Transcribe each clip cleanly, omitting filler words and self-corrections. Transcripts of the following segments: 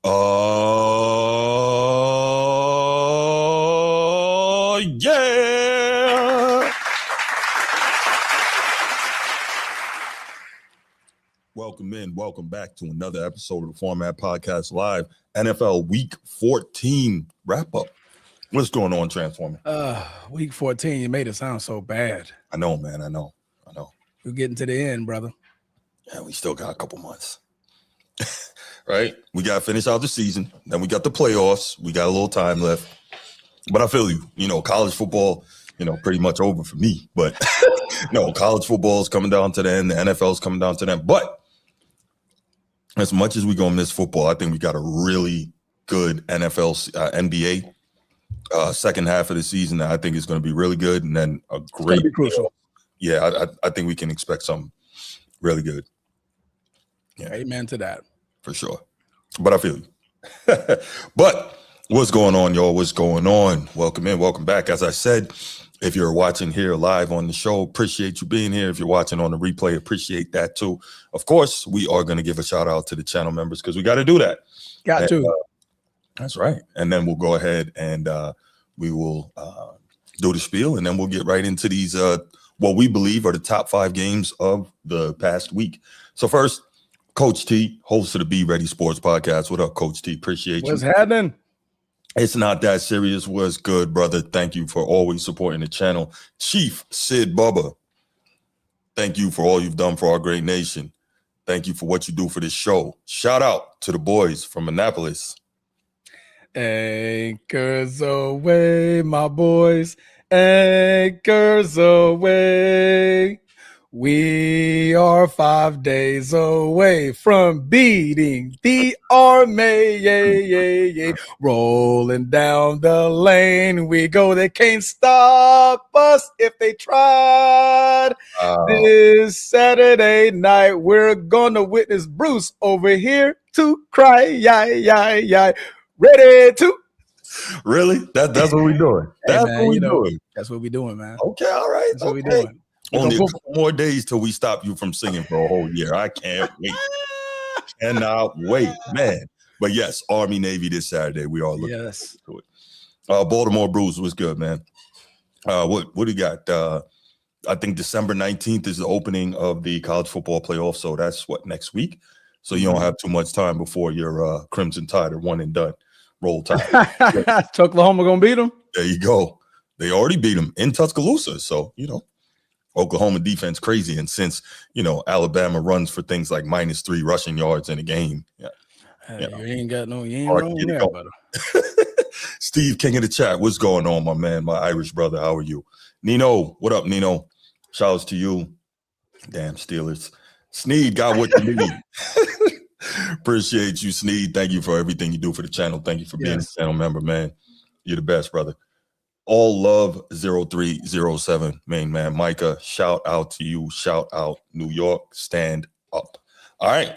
Yeah. Welcome back to another episode of the Format Podcast Live, NFL Week 14 wrap-up. What's going on, Transformer? Week 14, you made it sound so bad. I know, man, I know. We're getting to the end, brother. Yeah, we still got a couple months. Right? We got to finish out the season. Then we got the playoffs. We got a little time left. But I feel you. You know, college football, pretty much over for me. But no, college football is coming down to the end. The NFL is coming down to them. But as much as we're going to miss football, I think we got a really good NBA second half of the season that I think is going to be really good. And then a great, be crucial. Yeah, I think we can expect something really good. Yeah. Amen to that. For sure. But I feel you. But what's going on, y'all? What's going on? Welcome in. Welcome back. As I said, if you're watching here live on the show, appreciate you being here. If you're watching on the replay, appreciate that too. Of course, we are going to give a shout out to the channel members because we got to do that. Got to. That's right. And then we'll go ahead and we will do the spiel, and then we'll get right into these what we believe are the top 5 games of the past week. So first, Coach T, host of the Be Ready Sports Podcast. What up, Coach T? Appreciate you. What's happening? It's not that serious. What's good, brother? Thank you for always supporting the channel. Chief Sid Bubba, thank you for all you've done for our great nation. Thank you for what you do for this show. Shout out to the boys from Annapolis. Anchors away, my boys. Anchors away. We are 5 days away from beating the army. Rolling down the lane we go. They can't stop us if they tried. This Saturday night we're gonna witness Bruce over here to cry. Ready to. Really? That's what we're doing. That's man, what we're doing. That's what we're doing, man. Okay, all right. That's what we're doing. Only a couple more days till we stop you from singing for a whole year. I can't wait. Cannot wait, man. But yes, Army Navy this Saturday. We are looking forward to it. Baltimore Bruce was good, man. What do you got? I think December 19th is the opening of the college football playoff. So that's next week. So you don't have too much time before your Crimson Tide are one and done. Roll Tide. Oklahoma gonna beat them. There you go. They already beat them in Tuscaloosa. So Oklahoma defense crazy, and since Alabama runs for things like -3 rushing yards in a game, you ain't wrong there, brother. Steve, king of the chat, what's going on, my man, my Irish brother? How are you? Nino, what up, Nino? Shouts to you. Damn Steelers. Sneed got what you need. Appreciate you, Sneed. Thank you for everything you do for the channel. Thank you for being a channel member, man. You're the best, brother. All love 0307, main man Micah. Shout out to you. Shout out New York. Stand up. All right,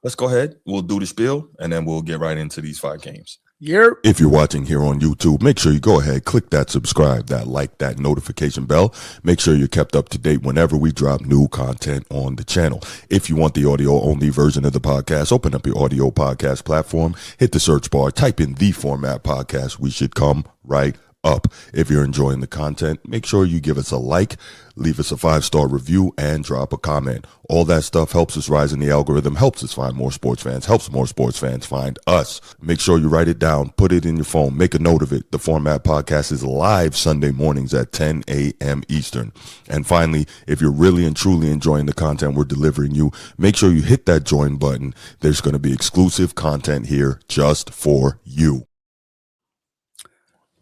let's go ahead. We'll do the spiel, and then we'll get right into these 5 games. If you're watching here on YouTube, make sure you go ahead, click that subscribe, that like, that notification bell. Make sure you're kept up to date whenever we drop new content on the channel. If you want the audio only version of the podcast, open up your audio podcast platform, hit the search bar, type in The Format Podcast. We should come right up. If you're enjoying the content, make sure you give us a like, leave us a 5-star review, and drop a comment. All that stuff helps us rise in the algorithm, helps us find more sports fans, helps more sports fans find us. Make sure you write it down, put it in your phone, make a note of it. The Format Podcast is live Sunday mornings at 10 a.m. Eastern. And finally, if you're really and truly enjoying the content we're delivering you, make sure you hit that join button. There's going to be exclusive content here just for you.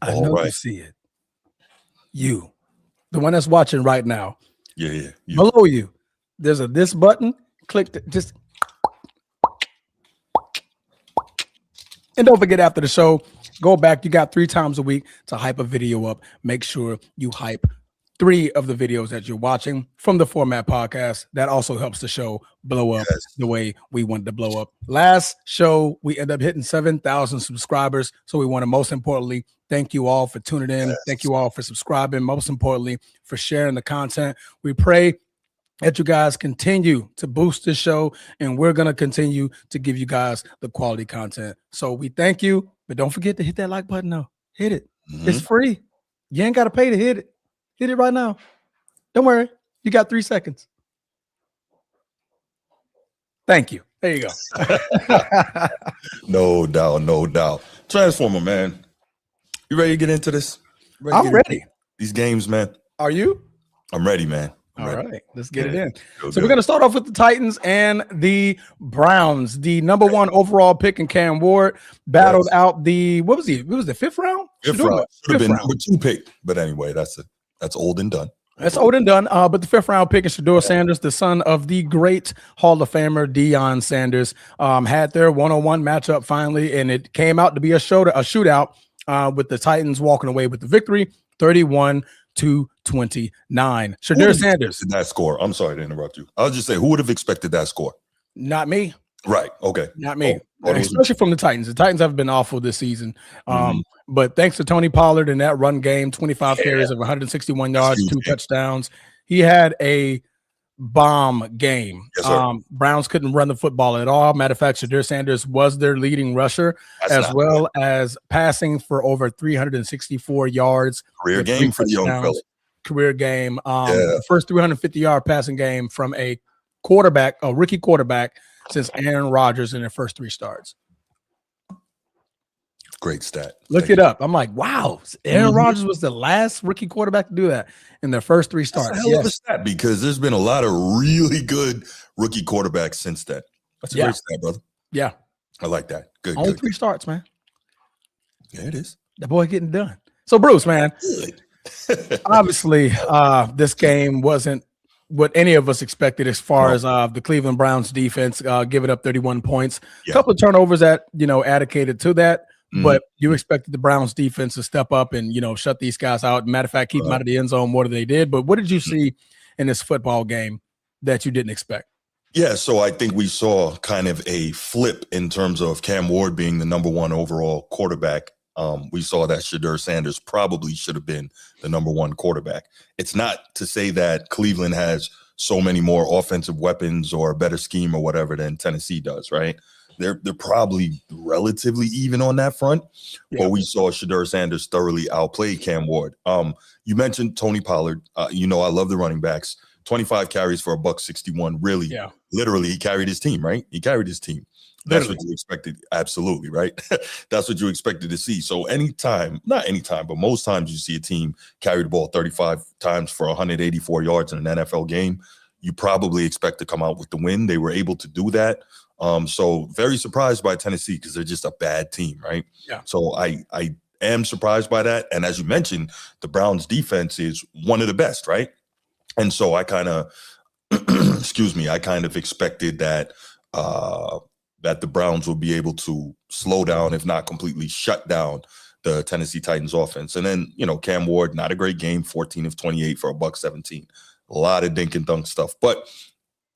I know you see it. You, the one that's watching right now. Yeah. Below you, there's a this button. Click just. And don't forget, after the show, go back. You got 3 times a week to hype a video up. Make sure you hype 3 of the videos that you're watching from the Format Podcast. That also helps the show blow up the way we want to blow up. Last show, we ended up hitting 7,000 subscribers. So we want to, most importantly, thank you all for tuning in. Thank you all for subscribing. Most importantly, for sharing the content. We pray that you guys continue to boost this show, and we're going to continue to give you guys the quality content. So we thank you, but don't forget to hit that like button now. Hit it. It's free. You ain't got to pay to hit it. Hit it right now. Don't worry. You got 3 seconds. Thank you. There you go. No doubt, no doubt. Transformer, man. You ready to get into this? I'm ready. These games, man. Are you? I'm ready, man. All right, let's get it in. Go So we're going to start off with the Titans and the Browns. The number 1 overall pick in Cam Ward battled out the, what was he? It was the 5th round? Fifth round. Should have been number 2 pick. But anyway, that's old and done. That's old and done. But the 5th round pick is Shedeur Sanders, the son of the great Hall of Famer Deion Sanders, had their one-on-one matchup finally, and it came out to be a shootout with the Titans walking away with the victory, 31-29. Shedeur Sanders. That score. I'm sorry to interrupt you. I'll just say, who would have expected that score? Not me. Right. Okay. Not me. Especially from the Titans. The Titans have been awful this season. But thanks to Tony Pollard in that run game, 25 carries of 161 yards, 2 touchdowns. He had a bomb game. Yes, Browns couldn't run the football at all. Matter of fact, Shedeur Sanders was their leading rusher, as well as passing for over 364 yards. Career game for the young fella. Career game. The first 350-yard passing game from a rookie quarterback since Aaron Rodgers in their first 3 starts. Great stat. Look it up. I'm like, wow. Aaron Rodgers was the last rookie quarterback to do that in their first 3 starts. That's a hell of a stat, because there's been a lot of really good rookie quarterbacks since then. That's a great stat, brother. Yeah. I like that. Good. Only 3 starts, man. Yeah, it is. The boy getting done. So, Bruce, man, obviously this game wasn't what any of us expected as far as the Cleveland Browns defense giving up 31 points. A couple of turnovers that, advocated to that. But you expected the Browns defense to step up and, shut these guys out. Matter of fact, keep them out of the end zone more than they did. But what did you see in this football game that you didn't expect? Yeah, so I think we saw kind of a flip in terms of Cam Ward being the number 1 overall quarterback. We saw that Shedeur Sanders probably should have been the number 1 quarterback. It's not to say that Cleveland has so many more offensive weapons or a better scheme or whatever than Tennessee does, right? They're probably relatively even on that front, but we saw Shedeur Sanders thoroughly outplay Cam Ward. You mentioned Tony Pollard. I love the running backs. 25 carries for $161. Really, literally, he carried his team, right? He carried his team. That's what you expected. Absolutely, right? That's what you expected to see. So not anytime, but most times you see a team carry the ball 35 times for 184 yards in an NFL game, you probably expect to come out with the win. They were able to do that. So very surprised by Tennessee because they're just a bad team, right? Yeah. So I am surprised by that. And as you mentioned, the Browns defense is one of the best, right? And so I kind of, I kind of expected that that the Browns would be able to slow down, if not completely shut down, the Tennessee Titans offense. And then, Cam Ward, not a great game, 14 of 28 for $117. A lot of dink and dunk stuff. But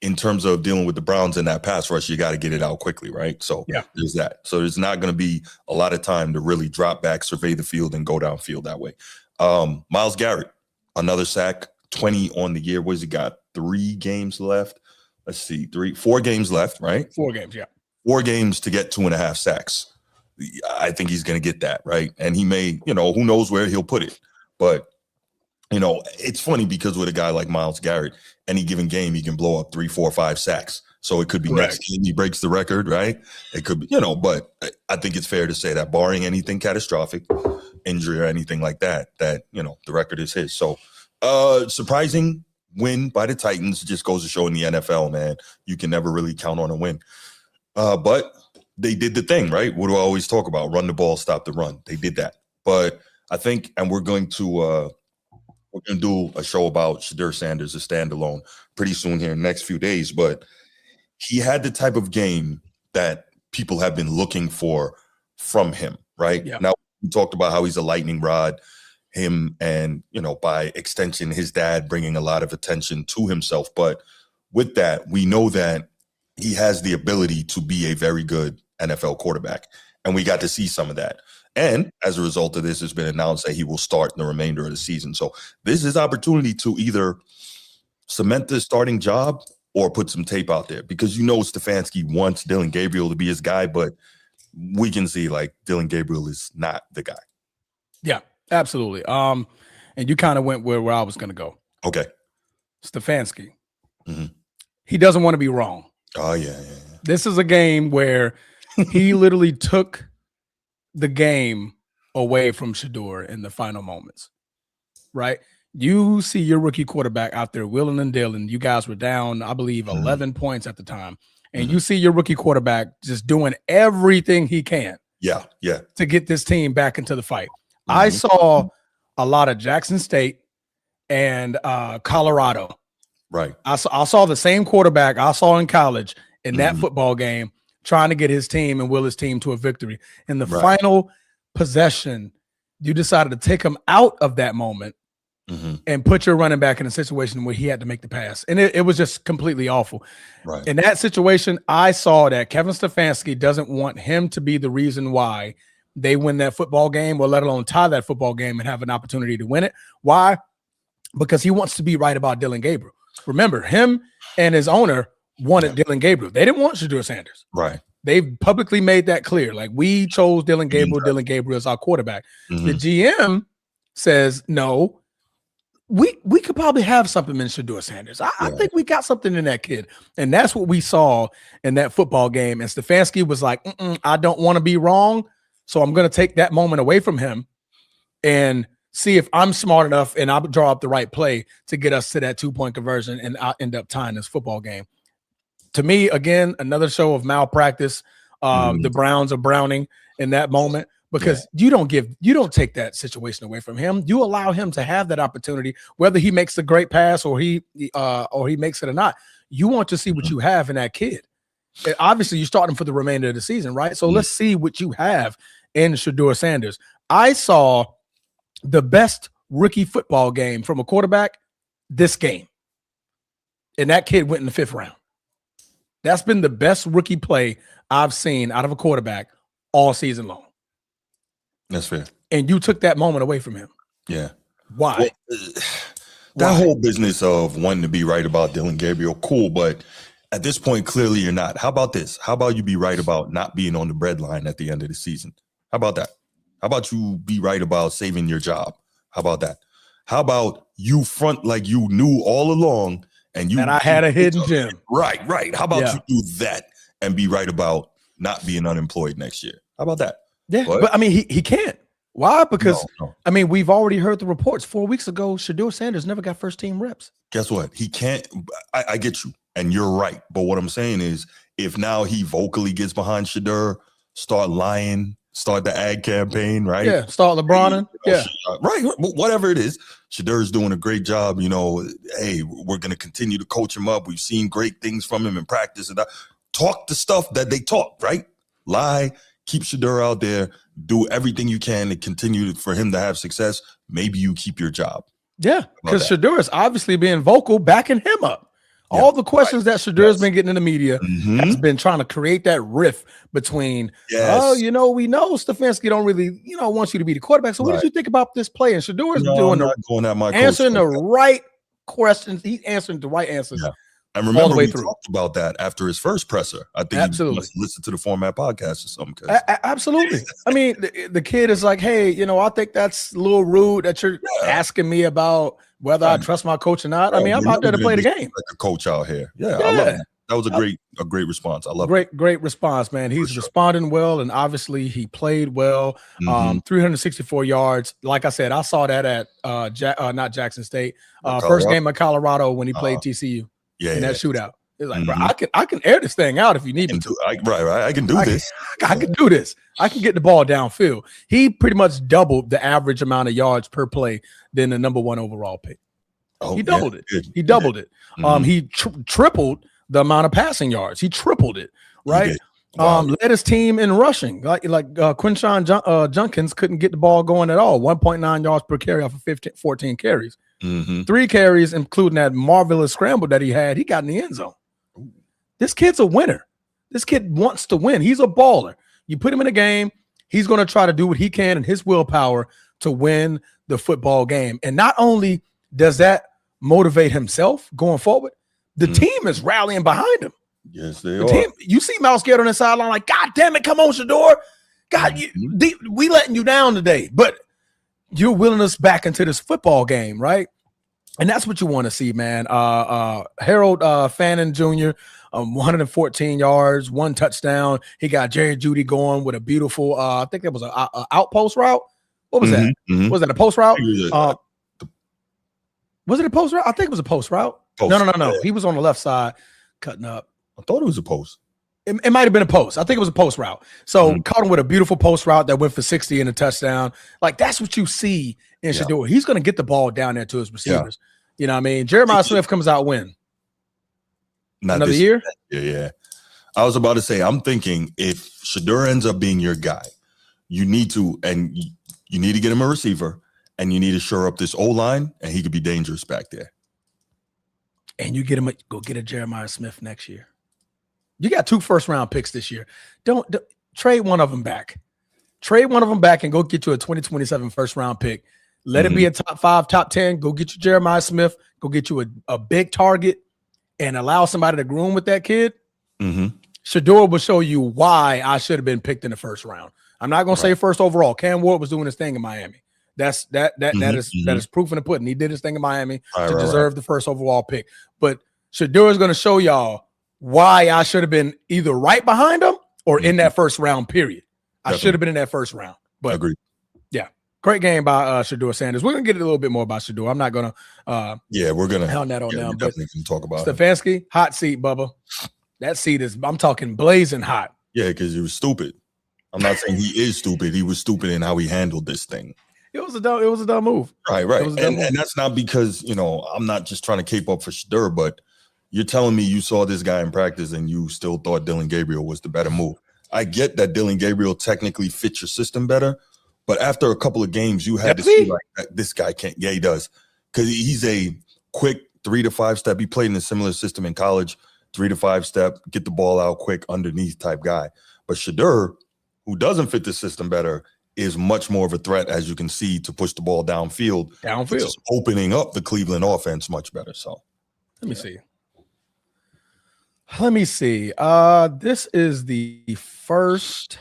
in terms of dealing with the Browns in that pass rush, you got to get it out quickly, right? So there's that. So there's not going to be a lot of time to really drop back, survey the field, and go downfield that way. Myles Garrett, another sack, 20 on the year. What has he got? 3 games left. Let's see, 4 games left, right? 4 games, 4 games to get 2.5 sacks. I think he's going to get that, right? And he may, who knows where he'll put it. But, it's funny because with a guy like Myles Garrett, any given game, he can blow up 3, 4, 5 sacks. So it could be next game he breaks the record, right? It could be, but I think it's fair to say that barring anything catastrophic, injury or anything like that, the record is his. So surprising win by the Titans just goes to show in the NFL, man, you can never really count on a win. But they did the thing, right? What do I always talk about? Run the ball, stop the run. They did that. But I think, and we're going to do a show about Shedeur Sanders, a standalone, pretty soon here in the next few days. But he had the type of game that people have been looking for from him, right? Yeah. Now, we talked about how he's a lightning rod, him and, by extension, his dad bringing a lot of attention to himself. But with that, we know that he has the ability to be a very good NFL quarterback. And we got to see some of that. And as a result of this, it's been announced that he will start in the remainder of the season. So this is opportunity to either cement the starting job or put some tape out there? Because Stefanski wants Dylan Gabriel to be his guy, but we can see like Dylan Gabriel is not the guy. Yeah, absolutely. And you kind of went where I was going to go. Okay. Stefanski. Mm-hmm. He doesn't want to be wrong. Oh, yeah. This is a game where he literally took the game away from Shedeur in the final moments, right? You see your rookie quarterback out there wheeling and dealing. You guys were down, I believe, 11 points at the time. And you see your rookie quarterback just doing everything he can to get this team back into the fight. I saw a lot of Jackson State and Colorado. Right. I saw the same quarterback I saw in college in that football game trying to get his team and will his team to a victory. In the final possession, you decided to take him out of that moment and put your running back in a situation where he had to make the pass. And it was just completely awful. Right. In that situation, I saw that Kevin Stefanski doesn't want him to be the reason why they win that football game, or let alone tie that football game and have an opportunity to win it. Why? Because he wants to be right about Dylan Gabriel. Remember, him and his owner wanted Dylan Gabriel. They didn't want Shedeur Sanders. Right. They've publicly made that clear. Like, we chose Dylan Gabriel. Dylan Gabriel is our quarterback. The GM says, no, we could probably have something in Shedeur Sanders. I think we got something in that kid. And that's what we saw in that football game. And Stefanski was like, I don't want to be wrong, so I'm going to take that moment away from him and see if I'm smart enough and I'll draw up the right play to get us to that 2-point conversion, and I'll end up tying this football game. To me, again, another show of malpractice. The Browns are browning in that moment because you don't take that situation away from him. You allow him to have that opportunity, whether he makes a great pass or he makes it or not. You want to see what you have in that kid. And obviously, you start him for the remainder of the season, right? So let's see what you have in Shedeur Sanders. I saw the best rookie football game from a quarterback this game, and that kid went in the 5th round. That's been the best rookie play I've seen out of a quarterback all season long. That's fair. And you took that moment away from him. Yeah. Why? That whole business of wanting to be right about Dylan Gabriel, cool, but at this point, clearly you're not. How about this? How about you be right about not being on the breadline at the end of the season? How about that? How about you be right about saving your job? How about that? How about you front like you knew all along and I had a hidden gem. Right. How about you do that and be right about not being unemployed next year? How about that? Yeah, but I mean, he can't. Why? Because, I mean, we've already heard the reports 4 weeks ago. Shedeur Sanders never got first-team reps. Guess what? He can't. I get you, and you're right. But what I'm saying is, if now he vocally gets behind Shedeur, start lying, start the ad campaign, right? Yeah, start LeBronin. Right. Whatever it is, Shadeur's doing a great job. Hey, we're going to continue to coach him up. We've seen great things from him in practice. And talk the stuff that they talk, right? Lie, keep Shedeur out there, do everything you can to continue for him to have success. Maybe you keep your job. Yeah, because Shedeur is obviously being vocal, backing him up. Yeah, all the questions that Shadeur's been getting in the media has been trying to create that rift between, we know Stefanski don't really, want you to be the quarterback. So what did you think about this play? And Shadeur's answering the right questions. He's answering the right answers. Yeah. And remember, we talked about that after his first presser. I think you must listen to the Format podcast or something. Absolutely. I mean, the kid is like, hey, I think that's a little rude that you're asking me about whether I trust my coach or not. I mean, I'm out there to play the game. Like a coach out here. Yeah. I love that. That was a great response. I love it. Great response, man. He's responding well, and obviously he played well. 364 yards. Like I said, I saw that at not Jackson State. First game of Colorado when he played TCU. In that shootout. It's like, bro, I can air this thing out if you need me to. Right. I can do this. I can do this. I can get the ball downfield. He pretty much doubled the average amount of yards per play than the number 1 overall pick. He doubled it. He doubled it. He tripled the amount of passing yards. He tripled it. Right. Led his team in rushing. Like Quinshon Junkins couldn't get the ball going at all. 1.9 yards per carry off of 14 carries. 3 carries, including that marvelous scramble that he had. He got in the end zone. This kid's a winner. This kid wants to win. He's a baller. You put him in a game, he's going to try to do what he can in his willpower to win the football game. And not only does that motivate himself going forward, the team is rallying behind him. Yes, they The are. team, you see Mouse get on the sideline like, God damn it, come on, Shador. God, we letting you down today, but you're willing us back into this football game, right? And that's what you want to see, man. Harold Fannin Jr., 114 yards, 1 touchdown. He got Jerry Jeudy going with a beautiful, I think that was an outpost route. What was that? Was that a post route? Was it a post route? I think it was a post route. Post. No. Yeah. He was on the left side cutting up. I thought it was a post. It might have been a post. I think it was a post route. So caught him with a beautiful post route that went for 60 and a touchdown. Like, that's what you see in Shador. He's going to get the ball down there to his receivers. You know what I mean? Jeremiah Smith comes out when? Another year? Yeah. I was about to say, I'm thinking if Shador ends up being your guy, you need to get him a receiver, and you need to shore up this O-line, and he could be dangerous back there. And you go get a Jeremiah Smith next year. You got 2 first-round picks this year. Don't trade one of them back. Trade one of them back and go get you a 2027 first-round pick. Let it be a top 5, top 10. Go get you Jeremiah Smith. Go get you a big target and allow somebody to groom with that kid. Shador will show you why I should have been picked in the first round. I'm not going to say first overall. Cam Ward was doing his thing in Miami. That is proof in the pudding. He did his thing in Miami to deserve the first overall pick. But Shador is going to show y'all why I should have been either right behind him or in that first round, period. I should have been in that first round. But agreed. Yeah. Great game by Shador Sanders. We're going to get a little bit more about Shador. I'm not going to we're going to hound that on them. But talk about Stefanski, hot seat, Bubba. That seat is, I'm talking blazing hot. Yeah, because he was stupid. I'm not saying he is stupid. He was stupid in how he handled this thing. It was a dumb move. Right. And that's not because, I'm not just trying to cape up for Shador, but you're telling me you saw this guy in practice and you still thought Dylan Gabriel was the better move. I get that Dylan Gabriel technically fits your system better, but after a couple of games, you had to see like this guy can't. Yeah, he does. Because he's a quick 3 to 5 step. He played in a similar system in college, 3 to 5 step, get the ball out quick underneath type guy. But Shador, who doesn't fit the system better, is much more of a threat, as you can see, to push the ball downfield. Just opening up the Cleveland offense much better. So let me see. This is the first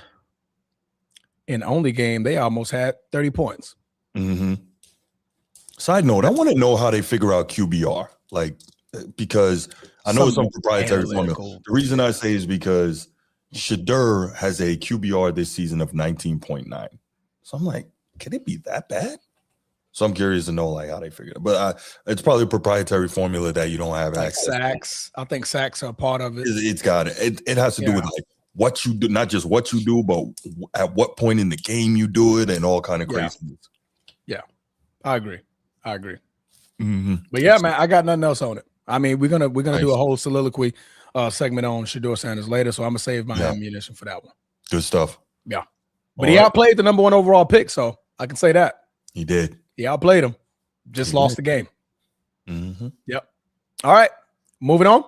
and only game they almost had 30 points. Side note, I want to know how they figure out QBR. Like, because I know it's some proprietary formula. The reason I say is because Shador has a QBR this season of 19.9. So I'm like, can it be that bad? So I'm curious to know like how they figured it. But it's probably a proprietary formula that you don't have access to. Sacks. I think sacks are part of it. It's got it. It has to do with like what you do, not just what you do, but at what point in the game you do it and all kind of craziness. Yeah, I agree. But yeah, man, I got nothing else on it. I mean, we're gonna do a whole soliloquy segment on Shador Sanders later, so I'm gonna save my ammunition for that one. Good stuff. Yeah, but he outplayed the number 1 overall pick, so I can say that he did. He outplayed him. Just lost the game. Yep. All right. Moving on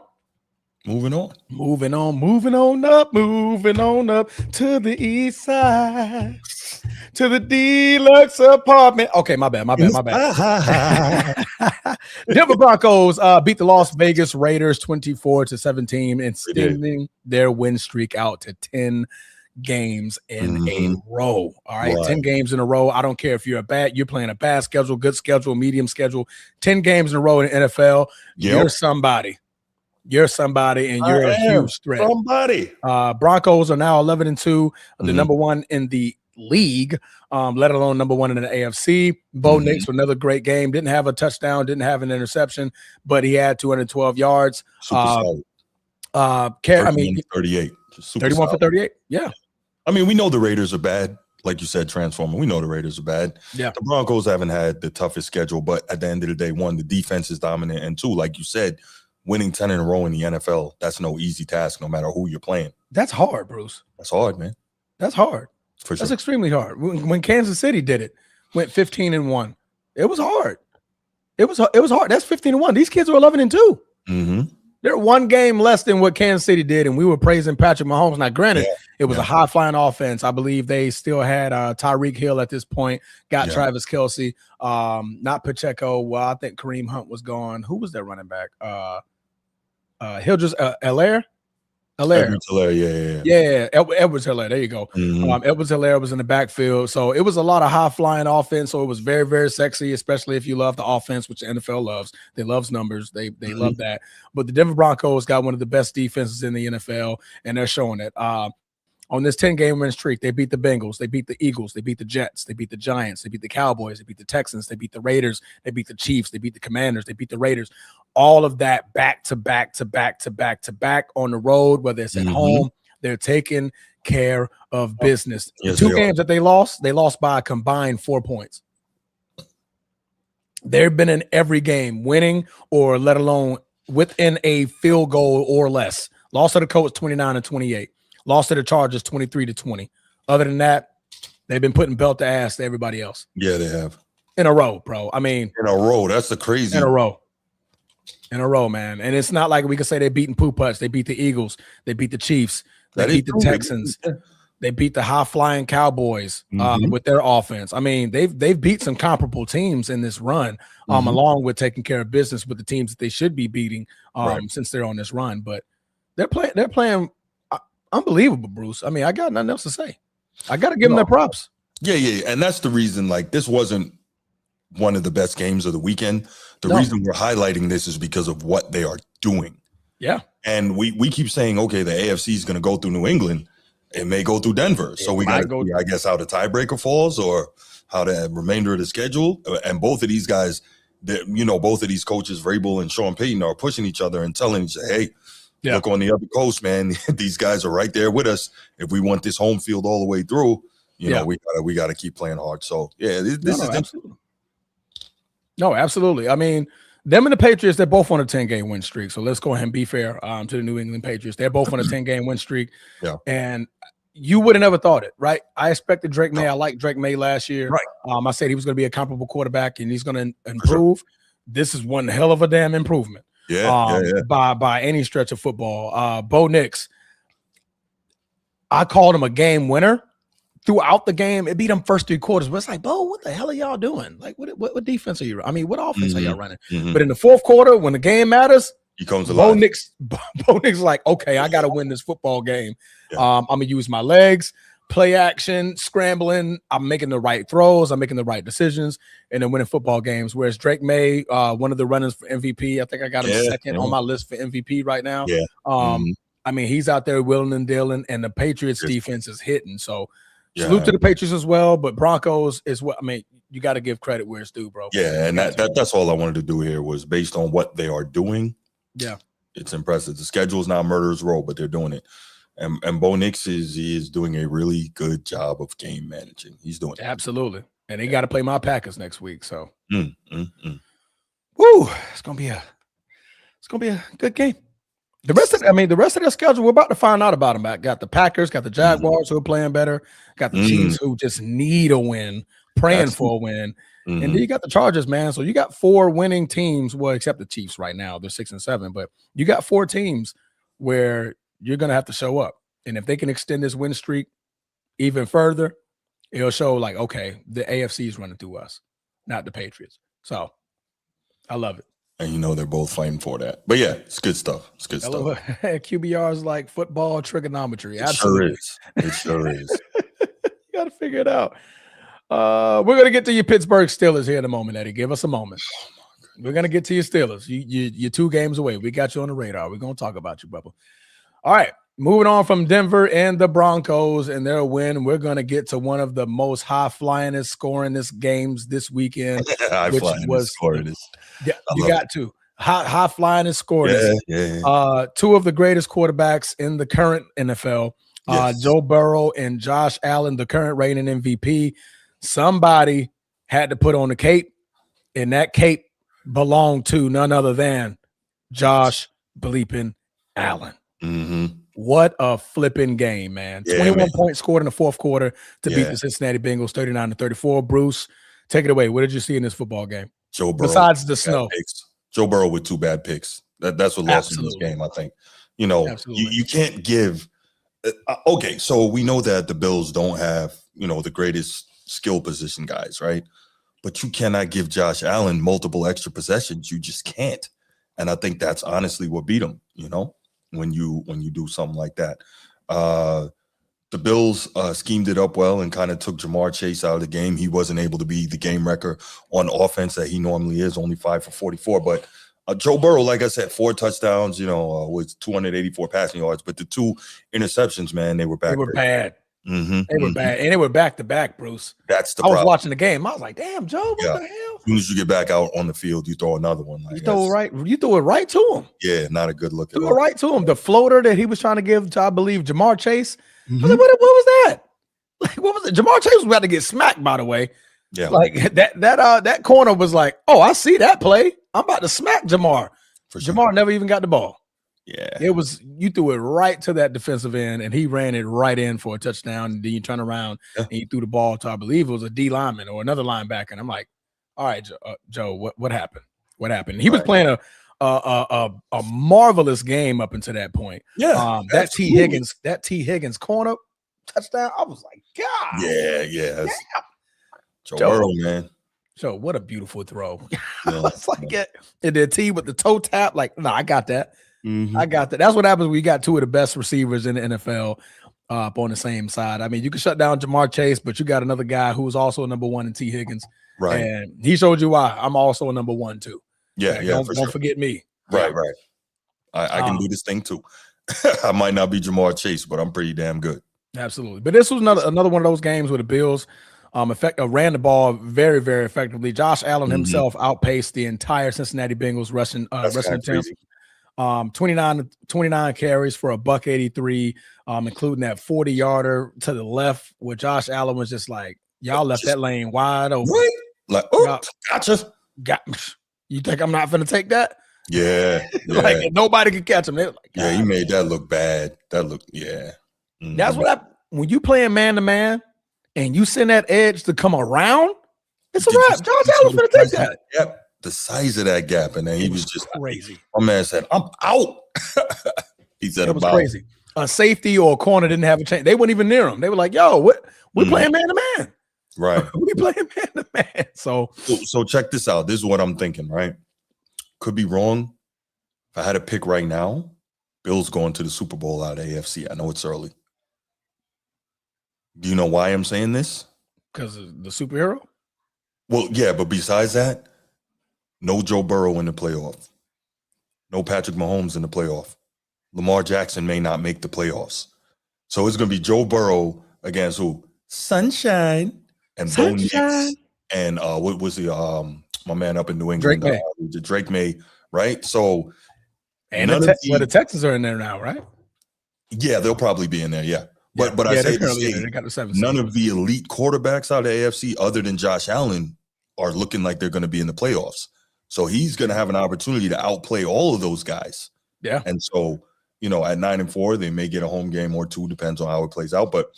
up to the east side, to the deluxe apartment. Okay, my bad. Denver Broncos beat the Las Vegas Raiders 24-17, extending their win streak out to 10 games in a row. All right, 10 games in a row. I don't care if you're playing a bad schedule, good schedule, medium schedule. 10 games in a row in the NFL. You're somebody. And you're a huge threat. Somebody. Broncos are now 11-2, the number 1 in the league, let alone number 1 in the AFC. Bo Nix with another great game. Didn't have a touchdown, didn't have an interception, but he had 212 yards. Super solid. 38. 31 for 38. Yeah. I mean, we know the Raiders are bad. Like you said, Transformer, we know the Raiders are bad. Yeah. The Broncos haven't had the toughest schedule, but at the end of the day, 1, the defense is dominant, and 2, like you said, winning 10 in a row in the NFL, that's no easy task, no matter who you're playing. That's hard, Bruce. That's hard, man. That's hard. For sure. That's extremely hard. When Kansas City did it, went 15-1. It was hard. It was hard. That's 15-1. These kids are 11-2. They're 1 game less than what Kansas City did, and we were praising Patrick Mahomes. Now, granted, It was a high-flying offense. I believe they still had Tyreek Hill at this point, got Travis Kelce, not Pacheco. Well, I think Kareem Hunt was gone. Who was their running back? He'll just Edwards-Helaire, yeah. Edwards-Helaire. There you go. Edwards-Helaire was in the backfield, so it was a lot of high flying offense. So it was very, very sexy, especially if you love the offense, which the NFL loves. They loves numbers. They love that. But the Denver Broncos got one of the best defenses in the NFL, and they're showing it. On this 10-game win streak, they beat the Bengals, they beat the Eagles, they beat the Jets, they beat the Giants, they beat the Cowboys, they beat the Texans, they beat the Raiders, they beat the Chiefs, they beat the Commanders, they beat the Raiders. All of that back to back on the road, whether it's at home, they're taking care of business. The two games that they lost by a combined 4 points. They've been in every game winning or let alone within a field goal or less. Lost to the Colts 29-28. Lost to the Chargers 23-20. Other than that, they've been putting belt to ass to everybody else. Yeah, they have. In a row, bro. I mean, in a row. That's the crazy. In a row, man. And it's not like we can say they're beating poo putts. They beat the Eagles. They beat the Chiefs. They beat the Texans. They beat the high-flying Cowboys with their offense. I mean, they've beat some comparable teams in this run, along with taking care of business with the teams that they should be beating since they're on this run. But they're playing unbelievable, Bruce. I mean, I got nothing else to say. I got to give them their props. Yeah. And that's the reason, like, this wasn't one of the best games of the weekend. The reason we're highlighting this is because of what they are doing. Yeah. And we keep saying, okay, the AFC is going to go through New England. It may go through Denver. So we got to see, I guess, how the tiebreaker falls or how the remainder of the schedule. And both of these guys, both of these coaches, Vrabel and Sean Payton, are pushing each other and telling each other, hey, look on the other coast, man. These guys are right there with us. If we want this home field all the way through, we got to keep playing hard. So this is absolutely. No, absolutely. I mean, them and the Patriots, they're both on a 10-game win streak. So let's go ahead and be fair to the New England Patriots. They're both on a 10-game win streak. Yeah. And you would have never thought it, right? I expected Drake May. I liked Drake May last year. Right. I said he was going to be a comparable quarterback and he's going to improve. Sure. This is one hell of a damn improvement. By any stretch of football. Bo Nix, I called him a game winner throughout the game. It beat him first 3 quarters, but it's like, Bo, what the hell are y'all doing? Like, what defense are you? I mean, what offense are y'all running? But in the fourth quarter, when the game matters, he comes alive. Bo Nix is like, okay, I got to win this football game. I'm gonna use my legs, play action, scrambling. I'm making the right throws. I'm making the right decisions, and then winning football games. Whereas Drake May, one of the runners for MVP, I think I got him second on my list for MVP right now. I mean, he's out there willing and dealing, and the Patriots defense is hitting. So salute to the Patriots as well, but Broncos is what I mean. You got to give credit where it's due, bro. Yeah, and that's all I wanted to do here was based on what they are doing. Yeah, it's impressive. The schedule is not murderer's row, but they're doing it. And Bo Nix is doing a really good job of game managing. He's doing it. Absolutely. And they got to play my Packers next week. So woo, it's gonna be a good game. The rest of their schedule, we're about to find out about them. I got the Packers, got the Jaguars who are playing better, got the Chiefs who just need a win, praying for a win. And then you got the Chargers, man. So you got 4 winning teams. Well, except the Chiefs right now. They're 6-7, but you got 4 teams where you're going to have to show up. And if they can extend this win streak even further, it'll show like, okay, the AFC is running through us, not the Patriots. So I love it. And they're both fighting for that. But yeah, it's good stuff. It's good stuff. QBR is like football trigonometry. Absolutely. It sure is. You got to figure it out. We're going to get to your Pittsburgh Steelers here in a moment, Eddie. Give us a moment. We're going to get to your Steelers. You're 2 games away. We got you on the radar. We're going to talk about you, brother. All right. Moving on from Denver and the Broncos and their win, we're going to get to one of the most high-flyingest, scoringest games this weekend. Scoringest. Yeah, you got to. High-flyingest, scoringest. Yeah. 2 of the greatest quarterbacks in the current NFL, Joe Burrow and Josh Allen, the current reigning MVP. Somebody had to put on the cape, and that cape belonged to none other than Josh bleeping Allen. What a flipping game, man. 21 points scored in the fourth quarter to beat the Cincinnati Bengals 39-34. Bruce, take it away. What did you see in this football game? Joe Burrow. Besides the snow. Joe Burrow with 2 bad picks. That's what lost in this game, I think. You can't give Okay, so we know that the Bills don't have, the greatest skill position guys, right? But you cannot give Josh Allen multiple extra possessions. You just can't. And I think that's honestly what beat him, when you do something like that. The Bills schemed it up well and kind of took Jamar Chase out of the game. He wasn't able to be the game wrecker on offense that he normally is, only 5 for 44. But Joe Burrow, like I said, 4 touchdowns, with 284 passing yards. But the 2 interceptions, man, they were bad. They were bad. Mm-hmm, They were bad. And they were back-to-back, Bruce. That's the I was problem. watching the game. I was like, damn, Joe, what the hell? As soon as you get back out on the field, you throw another one. You throw it right to him. Yeah, not a good look at Threw all. it right to him. The floater that he was trying to give to, I believe, Jamar Chase. Mm-hmm. I was like, what was that? Like, what was it? Jamar Chase was about to get smacked, by the way. Yeah. Like that corner was like, oh, I see that play. I'm about to smack Jamar. For sure. Jamar never even got the ball. Yeah. You threw it right to that defensive end, and he ran it right in for a touchdown. And then you turn around and you threw the ball to, I believe it was a D lineman or another linebacker. And I'm like, all right, Joe, what happened? What happened? He was playing a marvelous game up until that point. Yeah. That T Higgins corner touchdown. I was like, God. Yeah. Joe Burrow, man. So what a beautiful throw. Yeah, It's like it did T with the toe tap. Like, no, I got that. Mm-hmm. I got that. That's what happens when you got 2 of the best receivers in the NFL up on the same side. I mean, you can shut down Jamar Chase, but you got another guy who's also a number 1 in T Higgins. Right. And he showed you why. I'm also a number 1 too. Yeah, Don't forget me. Right. I can do this thing too. I might not be Jamar Chase, but I'm pretty damn good. Absolutely. But this was another one of those games where the Bills ran the ball very, very effectively. Josh Allen himself outpaced the entire Cincinnati Bengals rushing attempt. 29 carries for $183, including that 40-yarder to the left, where Josh Allen was just like, y'all left that lane wide open. Right? Like, gotcha. You think I'm not going to take that? Yeah. Like nobody could catch him. Like, he made that look bad. Mm-hmm. That's what when you playing man-to-man and you send that edge to come around, it's a wrap. Josh Allen's going to take that. Yep. The size of that gap, and then he was just crazy. My man said, "I'm out." He said, "It was crazy." A safety or a corner didn't have a chance. They weren't even near him. They were like, "Yo, what? We're playing man to man, right? We playing man to man." So check this out. This is what I'm thinking. Right? Could be wrong. If I had to pick right now, Bills going to the Super Bowl out of AFC. I know it's early. Do you know why I'm saying this? Because of the superhero. Well, yeah, but besides that. No Joe Burrow in the playoff. No Patrick Mahomes in the playoff. Lamar Jackson may not make the playoffs. So it's going to be Joe Burrow against who? Sunshine and Bo Nix. And what was my man up in New England? Drake May, right? So the Texans are in there now, right? Yeah, they'll probably be in there, yeah. But I say they got the 7th none of the elite quarterbacks out of the AFC other than Josh Allen are looking like they're going to be in the playoffs. So he's going to have an opportunity to outplay all of those guys. Yeah. And so, at 9-4, they may get a home game or 2, depends on how it plays out. But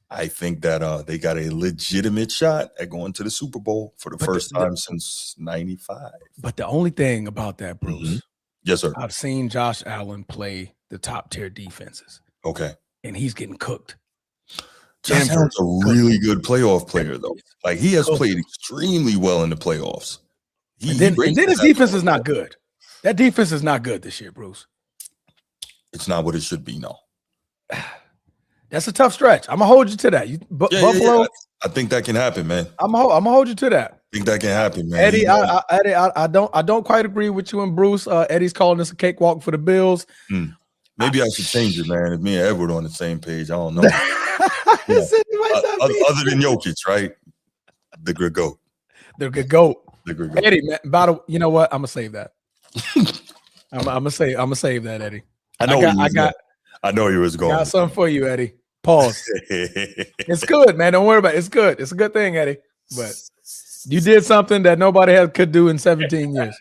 I think that they got a legitimate shot at going to the Super Bowl for the first time since 95. But the only thing about that, Bruce. Mm-hmm. Yes, sir. I've seen Josh Allen play the top tier defenses. Okay. And he's getting cooked. Josh Allen's a really good playoff player, though. Like, he has played extremely well in the playoffs. And then his defense is not good. That defense is not good this year, Bruce. It's not what it should be, no. That's a tough stretch. I'm gonna hold you to that. Buffalo. Yeah. I think that can happen, man. I'm gonna hold you to that. I think that can happen, man. Eddie, I don't quite agree with you and Bruce. Eddie's calling this a cakewalk for the Bills. Maybe I should change it, man. If me and Edward on the same page, I don't know. Other than Jokic, right? The good goat. The good goat. Eddie, man, you know what? I'm gonna save that. I'm gonna save that, Eddie. I know he was going. Got something for you, Eddie. Pause. It's good, man. Don't worry about it. It's good. It's a good thing, Eddie. But you did something that nobody could do in 17 years.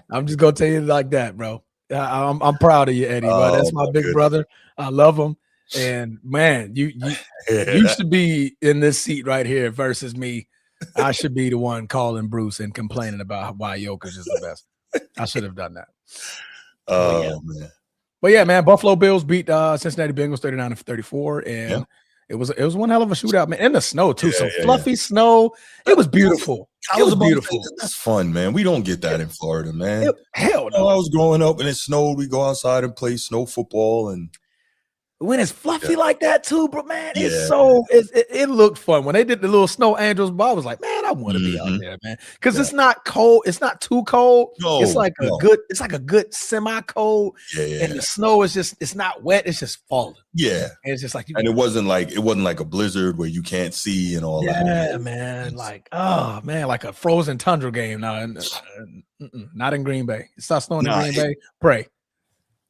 I'm just gonna tell you like that, bro. I'm proud of you, Eddie. Bro. That's my big brother. I love him. And man, you should be in this seat right here versus me. I should be the one calling Bruce and complaining about why Jokic is the best. I should have done that. Man. But yeah, man, Buffalo Bills beat Cincinnati Bengals 39-34, and it was one hell of a shootout, man. In the snow too, some fluffy snow. It was beautiful. I was beautiful. That's fun, man. We don't get that in Florida, man. Hell no. I was growing up and it snowed. We go outside and play snow football, and when it's fluffy like that too, bro, man, it looked fun. When they did the little snow angels, I was like, man, I want to be out there, man, because it's not cold. It's not too cold. It's like a good semi-cold, and the snow is it's not wet. It's just falling. Yeah, and it's just like, and it wasn't like a blizzard where you can't see and all that. Yeah, man, like like a frozen tundra game. No, not in Green Bay. It starts snowing in Green Bay. Pray.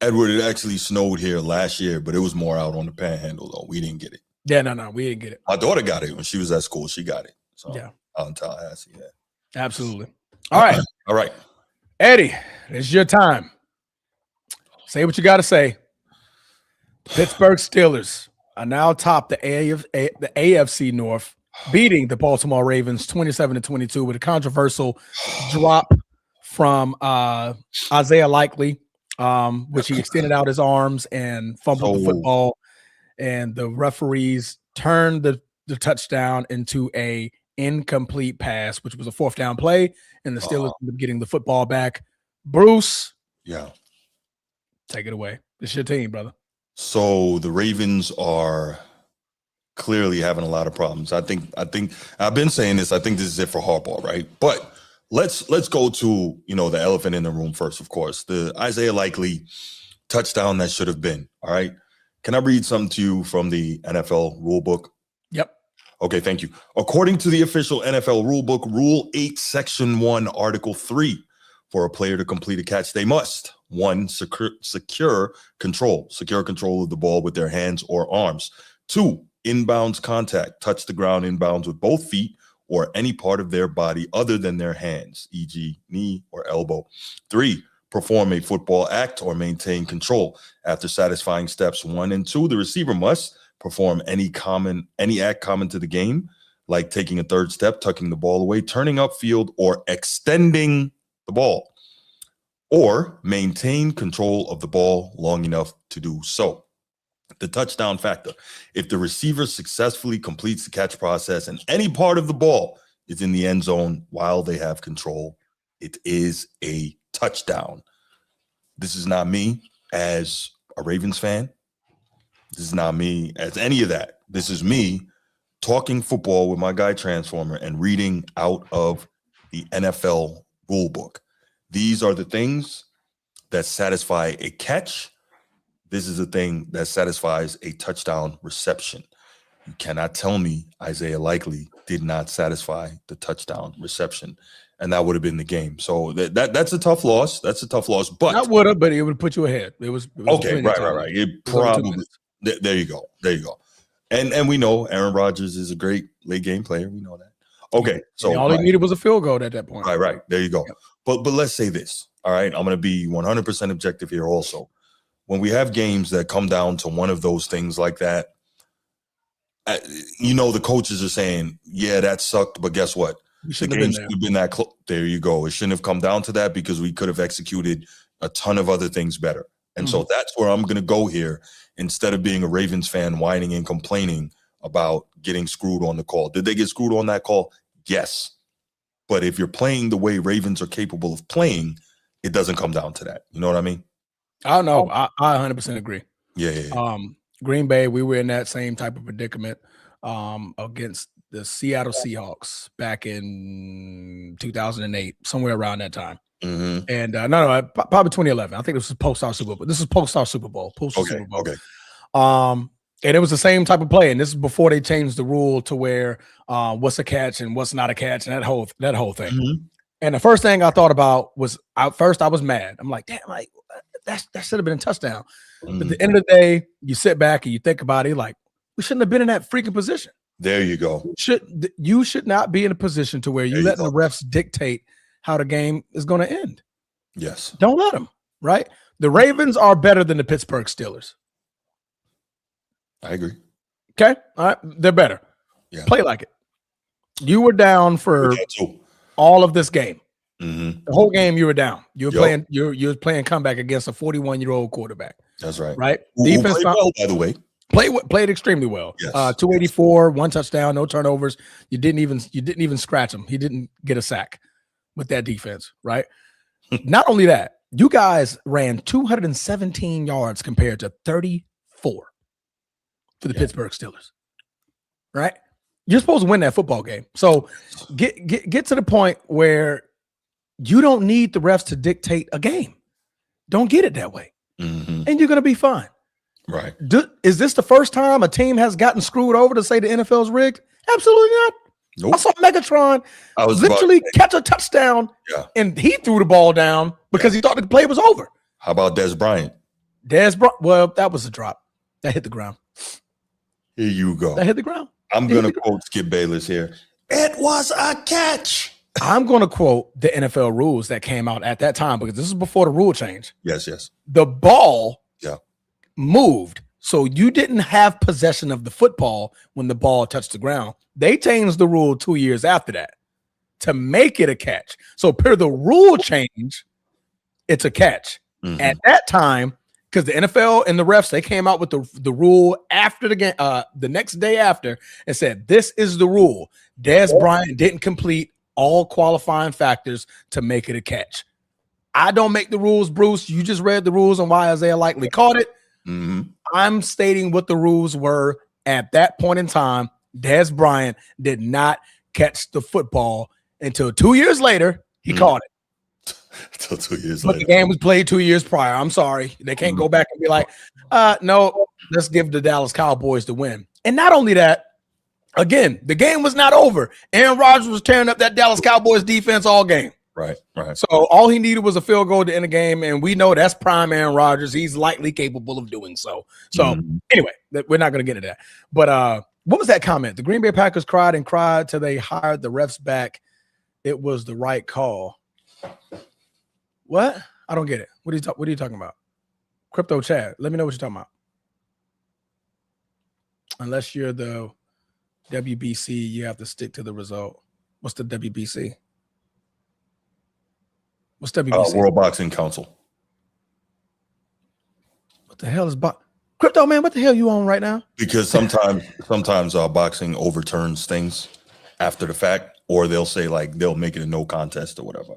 Edward, it actually snowed here last year, but it was more out on the Panhandle, though. We didn't get it. Yeah, no, we didn't get it. My daughter got it when she was at school. She got it. So out in Tallahassee, absolutely. All right, Eddie, it's your time. Say what you got to say. Pittsburgh Steelers are now atop the AFC North, beating the Baltimore Ravens 27-22 with a controversial drop from Isaiah Likely. Which he extended out his arms and fumbled the football, and the referees turned the touchdown into a incomplete pass, which was a 4th down play, and the Steelers ended up getting the football back. Bruce, take it away. It's your team, brother. So the Ravens are clearly having a lot of problems. I think I've been saying this. I think this is it for Harbaugh, right? But let's go to the elephant in the room first. Of course, the Isaiah Likely touchdown that should have been. All right, can I read something to you from the NFL rulebook? Yep. Okay, thank you. According to the official NFL rulebook, Rule 8, Section 1, Article 3, for a player to complete a catch, they must 1, secure control of the ball with their hands or arms. 2, inbounds contact, touch the ground inbounds with both feet or any part of their body other than their hands, e.g. knee or elbow. 3, perform a football act or maintain control. After satisfying steps 1 and 2, the receiver must perform any act common to the game, like taking a third step, tucking the ball away, turning upfield, or extending the ball, or maintain control of the ball long enough to do so. The touchdown factor. If the receiver successfully completes the catch process and any part of the ball is in the end zone while they have control, it is a touchdown. This is not me as a Ravens fan. This is not me as any of that. This is me talking football with my guy Transformer and reading out of the NFL rulebook. These are the things that satisfy a catch. This is the thing that satisfies a touchdown reception. You cannot tell me Isaiah Likely did not satisfy the touchdown reception, and that would have been the game. So that's a tough loss. That's a tough loss. But not would have, but it would put you ahead. It was okay. Right. It probably. There you go. And we know Aaron Rodgers is a great late game player. We know that. Okay, so all he needed was a field goal at that point. Right. There you go. Yep. But let's say this. All right, I'm going to be 100% objective here. Also, when we have games that come down to one of those things like that, the coaches are saying, "Yeah, that sucked," but guess what? The game should have been that close. There you go. It shouldn't have come down to that because we could have executed a ton of other things better. And so that's where I'm going to go here. Instead of being a Ravens fan whining and complaining about getting screwed on the call. Did they get screwed on that call? Yes. But if you're playing the way Ravens are capable of playing, it doesn't come down to that. You know what I mean? I don't know. I 100% agree. Yeah. Green Bay, we were in that same type of predicament against the Seattle Seahawks back in 2008, somewhere around that time. Mm-hmm. And no, probably 2011. I think this was post-star Super Bowl. This is post-star Super Bowl. Super Bowl. Okay. And it was the same type of play. And this is before they changed the rule to where what's a catch and what's not a catch and that whole thing. Mm-hmm. And the first thing I thought about was I was mad. I'm like, damn, like that should have been a touchdown. Mm-hmm. But at the end of the day, you sit back and you think about it, like we shouldn't have been in that freaking position. There you go. You should not be in a position to where you let the refs dictate how the game is going to end. Yes. Don't let them, right? The Ravens are better than the Pittsburgh Steelers. I agree. Okay. All right. They're better. Yeah. Play like it. You were down for all of this game. Mm-hmm. The whole game you were down. You were playing. You were playing comeback against a 41-year-old quarterback. That's right. Right? Who Defense played well, by the way. played extremely well. Yes. 284, 1 touchdown, no turnovers. You didn't even scratch him. He didn't get a sack with that defense, right? Not only that, you guys ran 217 yards compared to 34 for the Pittsburgh Steelers. Right? You're supposed to win that football game. So get to the point where you don't need the refs to dictate a game. Don't get it that way. Mm-hmm. And you're going to be fine. Right. Is this the first time a team has gotten screwed over to say the NFL's rigged? Absolutely not. Nope. I saw Megatron literally catch a touchdown, and he threw the ball down because he thought the play was over. How about Des Bryant? Well, that was a drop. That hit the ground. Here you go. That hit the ground. I'm going to quote Skip Bayless here. It was a catch. I'm going to quote the NFL rules that came out at that time because this is before the rule change. Yes. The ball moved, so you didn't have possession of the football when the ball touched the ground. They changed the rule 2 years after that to make it a catch. So per the rule change, it's a catch. Mm-hmm. At that time, because the NFL and the refs, they came out with the rule after the game, the next day after, and said, this is the rule. Des Bryant didn't complete all qualifying factors to make it a catch. I don't make the rules, Bruce. You just read the rules on why Isaiah likely caught it. Mm-hmm. I'm stating what the rules were at that point in time. Des Bryant did not catch the football until 2 years later. He caught it. Until 2 years later. But the game was played 2 years prior. I'm sorry. They can't go back and be like, no, let's give the Dallas Cowboys the win. And not only that, again, the game was not over. Aaron Rodgers was tearing up that Dallas Cowboys defense all game. Right. So all he needed was a field goal to end the game, and we know that's prime Aaron Rodgers. He's likely capable of doing so. So anyway, we're not going to get into that. But what was that comment? The Green Bay Packers cried and cried till they hired the refs back. It was the right call. What? I don't get it. What are you talking about? Crypto Chad, let me know what you're talking about. Unless you're the WBC, you have to stick to the result. What's the WBC? What's WBC? World Boxing Council. What the hell is Crypto, man? What the hell you on right now? Because sometimes boxing overturns things after the fact, or they'll say they'll make it a no contest or whatever.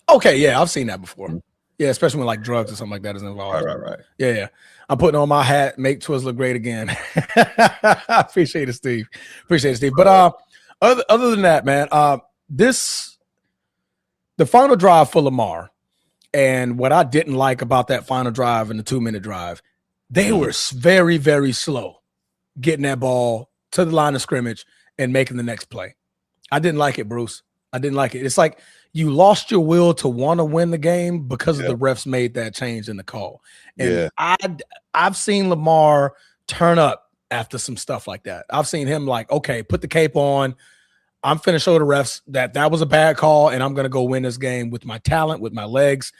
Okay, yeah, I've seen that before. Yeah, especially when drugs or something like that is involved. Right. Yeah. I'm putting on my hat, make Twizzler great again. I appreciate it, Steve. But other than that, man, the final drive for Lamar, and what I didn't like about that final drive and the 2-minute drive, they were very, very slow getting that ball to the line of scrimmage and making the next play. I didn't like it, Bruce. I didn't like it. It's like you lost your will to want to win the game because of the refs made that change in the call. And I've seen Lamar turn up after some stuff like that. I've seen him okay, put the cape on. I'm finna show the refs that was a bad call, and I'm gonna go win this game with my talent, with my legs.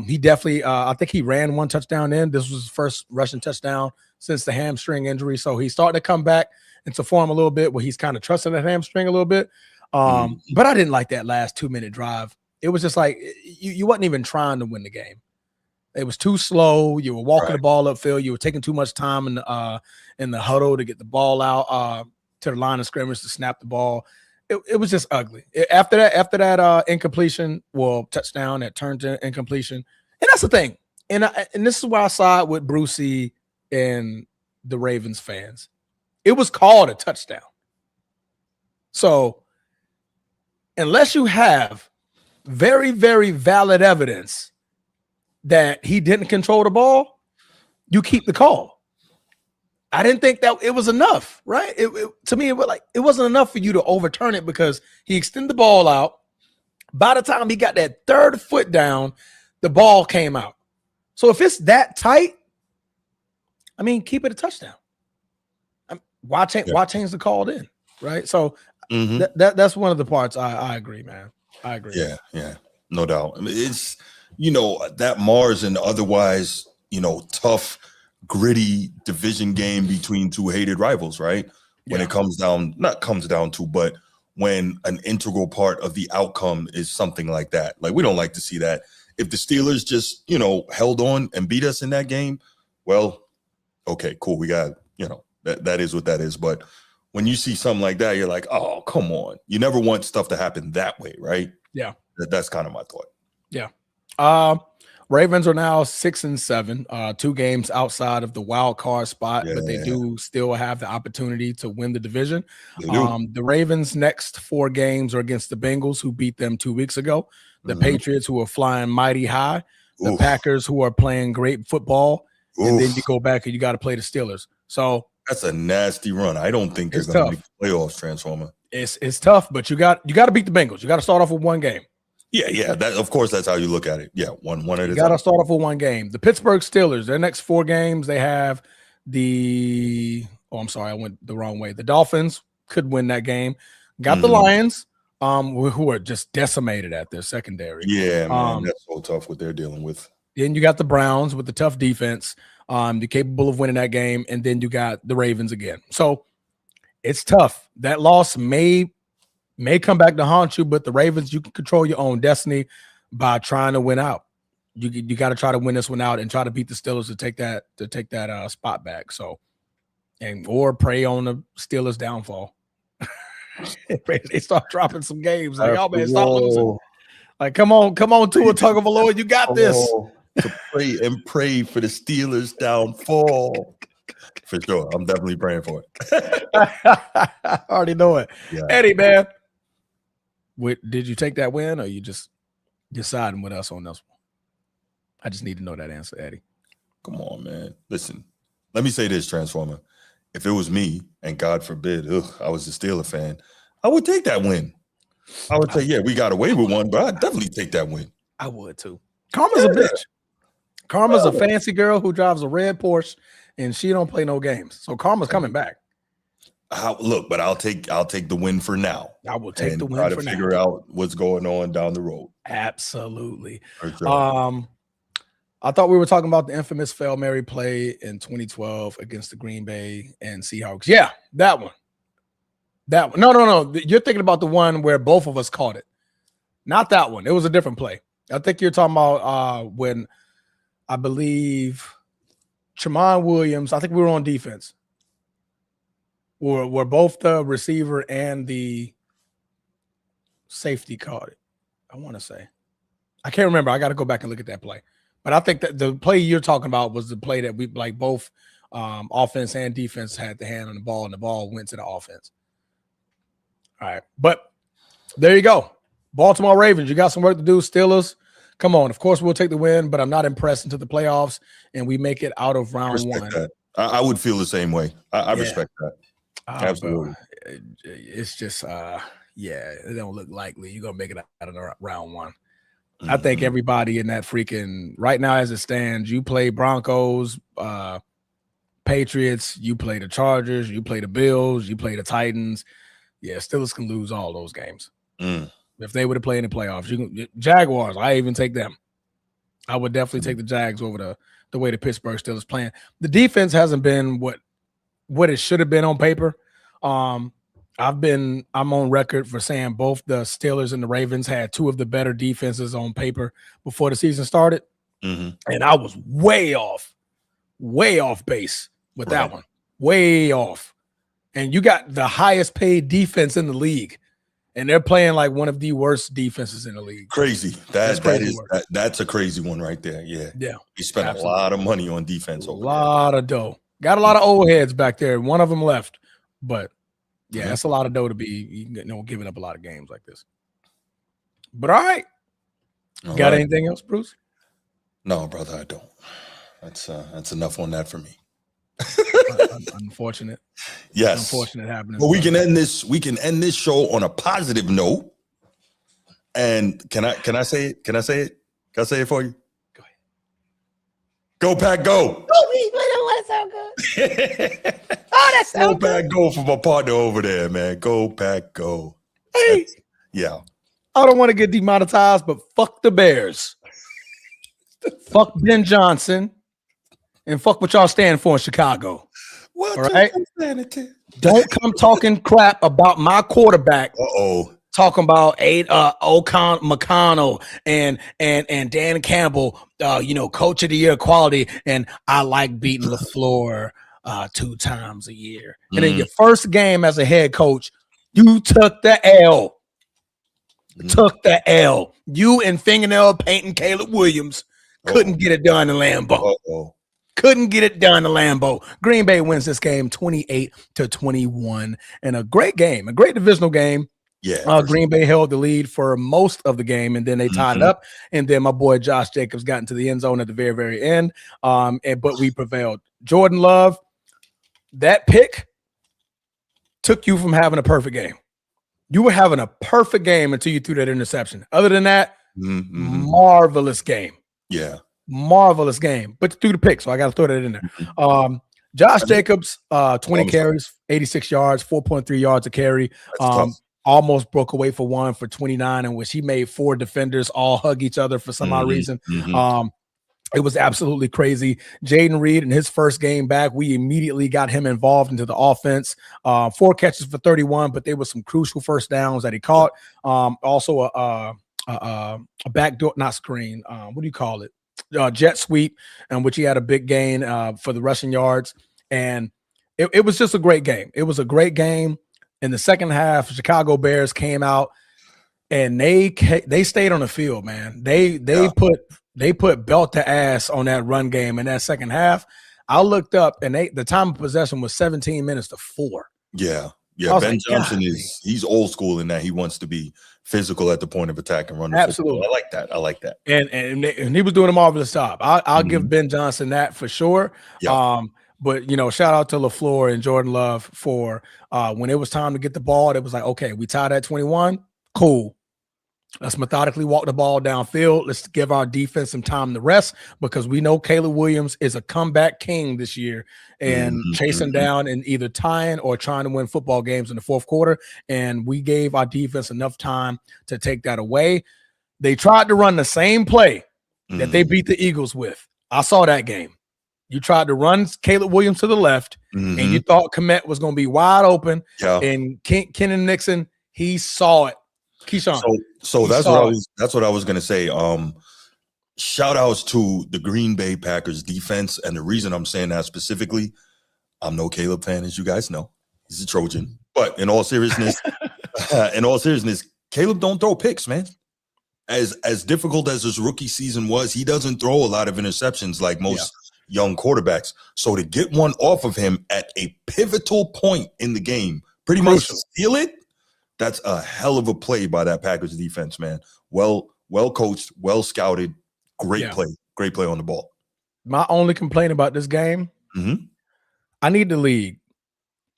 He definitely, I think he ran 1 touchdown in. This was his first rushing touchdown since the hamstring injury, so he's starting to come back into form a little bit, where he's kind of trusting that hamstring a little bit. But I didn't like that last 2-minute drive. It was just like you wasn't even trying to win the game. It was too slow. You were walking the ball upfield. You were taking too much time in the huddle to get the ball out to the line of scrimmage to snap the ball. It was just ugly. After that incompletion, touchdown that turned to incompletion. And that's the thing. And this is why I side with Brucey and the Ravens fans. It was called a touchdown. So unless you have very, very valid evidence that he didn't control the ball, you keep the call. I didn't think that it was enough, right? To me, it wasn't enough for you to overturn it because he extended the ball out. By the time he got that third foot down, the ball came out. So if it's that tight, I mean, keep it a touchdown. Why change the call then, right? So that's one of the parts I agree, man. I agree. Yeah, no doubt. I mean, it's that Mars and otherwise tough, gritty division game between two hated rivals, right? When it but when an integral part of the outcome is something like that. We don't like to see that. If the Steelers just, held on and beat us in that game, well, okay, cool. We got, that is what that is. But when you see something like that, you're like, oh, come on. You never want stuff to happen that way, right? Yeah. That's kind of my thought. Yeah. Ravens are now 6-7, 2 games outside of the wild card spot, but they do still have the opportunity to win the division. The Ravens' next 4 games are against the Bengals, who beat them 2 weeks ago, the Patriots, who are flying mighty high, the Packers, who are playing great football, and then you go back and you got to play the Steelers. So that's a nasty run. I don't think they're going to make the playoffs, Transformer. It's tough, but you got to beat the Bengals. You got to start off with 1 game. Yeah. That, of course, that's how you look at it. Yeah, one at a time. You got to start off with 1 game. The Pittsburgh Steelers, their next 4 games, they have I'm sorry, I went the wrong way. The Dolphins could win that game. Got the Lions, who are just decimated at their secondary. Yeah, man, that's so tough what they're dealing with. Then you got the Browns with the tough defense. They're capable of winning that game, and then you got the Ravens again. So it's tough. That loss may come back to haunt you, but the Ravens, you can control your own destiny by trying to win out. You got to try to win this one out and try to beat the Steelers to take that spot back. So, or pray on the Steelers' downfall. They start dropping some games. Like, oh man, stop losing. Like, come on, Tua Tagovailoa, you got this. To pray for the Steelers' downfall. For sure. I'm definitely praying for it. I already know it. Yeah. Eddie, man. Did you take that win, or you just deciding with us on this one? I just need to know that answer, Eddie. Come on, man. Listen, let me say this, Transformer. If it was me, and God forbid, I was a Steeler fan, I would take that win. I would say, yeah, we got away with one, but I'd definitely take that win. I would too. Karma's a bitch. Karma's a fancy girl who drives a red Porsche, and she don't play no games. So Karma's coming back. Look, but I'll take the win for now. I will take the win try for to now. figure out what's going on down the road. Absolutely. For sure. I thought we were talking about the infamous Hail Mary play in 2012 against the Green Bay and Seahawks. Yeah, that one. No. You're thinking about the one where both of us caught it. Not that one. It was a different play. I think you're talking about when I believe Tramon Williams, I think we were on defense. Were both the receiver and the safety caught it. I want to say. I can't remember. I got to go back and look at that play. But I think that the play you're talking about was the play that we like both offense and defense had the hand on the ball, and the ball went to the offense. All right. But there you go. Baltimore Ravens, you got some work to do. Steelers, come on. Of course, we'll take the win, but I'm not impressed into the playoffs, and we make it out of round one. That. I would feel the same way. I respect that. Absolutely. It's just, it don't look likely you're going to make it out of round one. I think everybody in that freaking right now, as it stands, you play Broncos, Patriots, you play the Chargers, you play the Bills, you play the Titans. Yeah, Steelers can lose all those games. If they were to play in the playoffs. Jaguars, I even take them. I would definitely take the Jags over the way the Pittsburgh Steelers playing. The defense hasn't been what it should have been on paper. I'm on record for saying both the Steelers and the Ravens had 2 of the better defenses on paper before the season started. And I was way off base with that one. Way off. And you got the highest paid defense in the league, and they're playing like one of the worst defenses in the league. Crazy. That's a crazy one right there. Yeah. You spent a lot of money on defense. A lot of dough. Got a lot of old heads back there. One of them left, but yeah, that's a lot of dough to be giving up a lot of games like this. But all right. Got anything else, Bruce? No, brother, I don't. That's enough on that for me. Unfortunate. Yes. Unfortunate happening. But we can end this show on a positive note. And can I say it? Can I say it for you? Go ahead. Go Pack Go. That sound good. Oh, that sound good. Go Pack Go for my partner over there, man. Go Pack Go. Hey. Yeah. I don't want to get demonetized, but fuck the Bears. Fuck Ben Johnson. And fuck what y'all stand for in Chicago. What? All right? Don't come talking crap about my quarterback. talking about McConnell and Dan Campbell, coach of the year quality, and I like beating LaFleur 2 times a year. And then your first game as a head coach, you took the L. Took the L. You and fingernail painting Caleb Williams couldn't get it done in Lambeau. Couldn't get it done in Lambeau. Green Bay wins this game 28-21 in a great game, a great divisional game. Yeah, Green Bay held the lead for most of the game, and then they tied it up. And then my boy Josh Jacobs got into the end zone at the very, very end. But we prevailed. Jordan Love, that pick took you from having a perfect game. You were having a perfect game until you threw that interception. Other than that, marvelous game. Yeah. Marvelous game. But threw the pick, so I got to throw that in there. Josh Jacobs, 20 carries, 86 yards, 4.3 yards a carry. Almost broke away for one for 29, in which he made 4 defenders all hug each other for some odd reason. It was absolutely crazy. Jaden Reed, in his first game back, we immediately got him involved into the offense. 4 catches for 31, but there was some crucial first downs that he caught. Also a backdoor, not screen. What do you call it? Jet sweep, in which he had a big gain for the rushing yards. And it was just a great game. It was a great game. In the second half, Chicago Bears came out and they stayed on the field, man. They put belt to ass on that run game in that second half. I looked up and the time of possession was 17 minutes to 4. Yeah. Ben Johnson he's old school in that he wants to be physical at the point of attack and run. Absolutely, I like that. And he was doing a marvelous job. I'll give Ben Johnson that for sure. Yeah. But shout out to LaFleur and Jordan Love for when it was time to get the ball. It was like, okay, we tied at 21. Cool. Let's methodically walk the ball downfield. Let's give our defense some time to rest, because we know Caleb Williams is a comeback king this year and chasing down and either tying or trying to win football games in the fourth quarter. And we gave our defense enough time to take that away. They tried to run the same play that they beat the Eagles with. I saw that game. You tried to run Caleb Williams to the left, and you thought Kmet was going to be wide open. Yeah. And Kenan Nixon, he saw it. Keyshawn. So that's what I was gonna say. Shout outs to the Green Bay Packers defense, and the reason I'm saying that specifically, I'm no Caleb fan, as you guys know. He's a Trojan. But in all seriousness, Caleb don't throw picks, man. As difficult as his rookie season was, he doesn't throw a lot of interceptions like most young quarterbacks. So to get one off of him at a pivotal point in the game, pretty much steal it. That's a hell of a play by that Packers defense, man. Well coached, well scouted, great play on the ball. My only complaint about this game, I need the league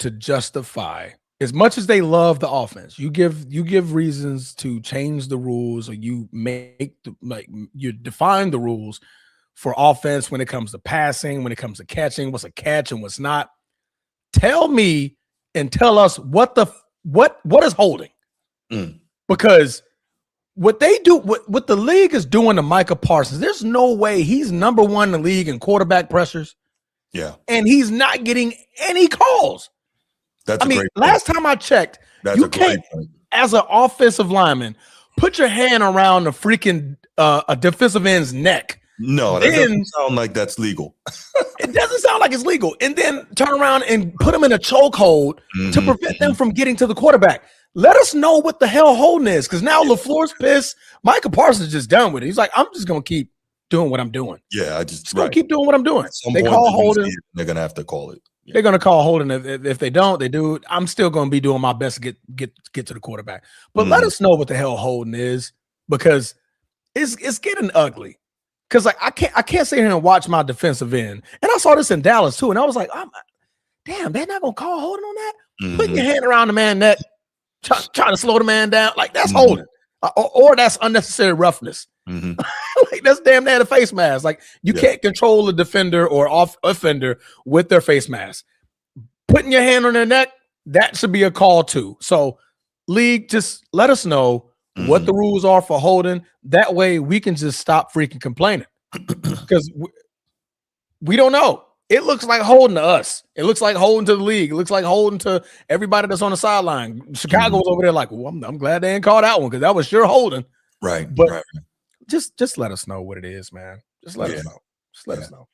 to justify, as much as they love the offense, you give reasons to change the rules, or you you define the rules for offense when it comes to passing, when it comes to catching, what's a catch and what's not. Tell me and tell us what is holding? Because what they do, what the league is doing to Micah Parsons, there's no way he's number 1 in the league in quarterback pressures. Yeah. And he's not getting any calls. Last time I checked, you can't, as an offensive lineman, put your hand around the freaking a defensive end's neck. No, that doesn't sound like that's legal. It doesn't sound like it's legal. And then turn around and put them in a chokehold to prevent them from getting to the quarterback. Let us know what the hell holding is, because now LaFleur's pissed. Micah Parsons is just done with it. He's like, I'm just going to keep doing what I'm doing. Yeah, I just going to keep doing what I'm doing. They call holding. They're going to have to call it. Yeah. They're going to call holding. If they don't, they do. I'm still going to be doing my best to get to the quarterback. But let us know what the hell holding is, because it's getting ugly. Because I can't sit here and watch my defensive end. And I saw this in Dallas too. And I was like, damn, they're not going to call holding on that? Putting your hand around the man's neck, trying to slow the man down. Like, that's holding. Or that's unnecessary roughness. Like, that's damn near the face mask. Like, you can't control a defender or offender with their face mask. Putting your hand on their neck, that should be a call too. So, league, just let us know what the rules are for holding. That way we can just stop freaking complaining, because we don't know. it looks like holding to us. It looks like holding to the league. It looks like holding to everybody that's on the sideline. Chicago was over there like, well, I'm glad they didn't call that one because that was sure holding. Right. But right. just let us know what it is, man. Just let us know. Just let us know.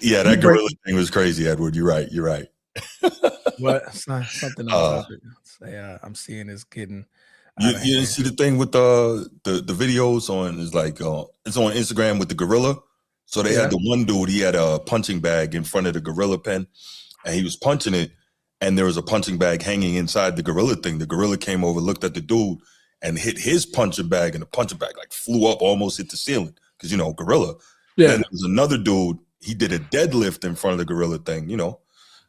Yeah, that gorilla thing was crazy, Edward. You're right. What? Something else. I'm seeing is getting. You didn't see the thing with the videos on it's like it's on Instagram with the gorilla. So they had the one dude, he had a punching bag in front of the gorilla pen, and he was punching it, and there was a punching bag hanging inside the gorilla thing. The gorilla came over, looked at the dude, and hit his punching bag, and the punching bag like flew up, almost hit the ceiling because gorilla. Yeah. Then there was another dude. He did a deadlift in front of the gorilla thing,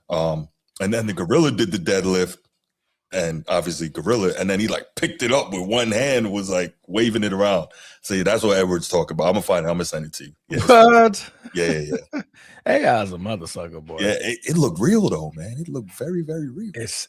and then the gorilla did the deadlift, and obviously gorilla, and then he like picked it up with one hand, was like waving it around. See, that's what Edward's talking about. I'm gonna find it. I'm gonna send it to you. Yeah, what? Yeah. AI's a mother sucker, boy. Yeah, it looked real though, man. It looked very, very real. It's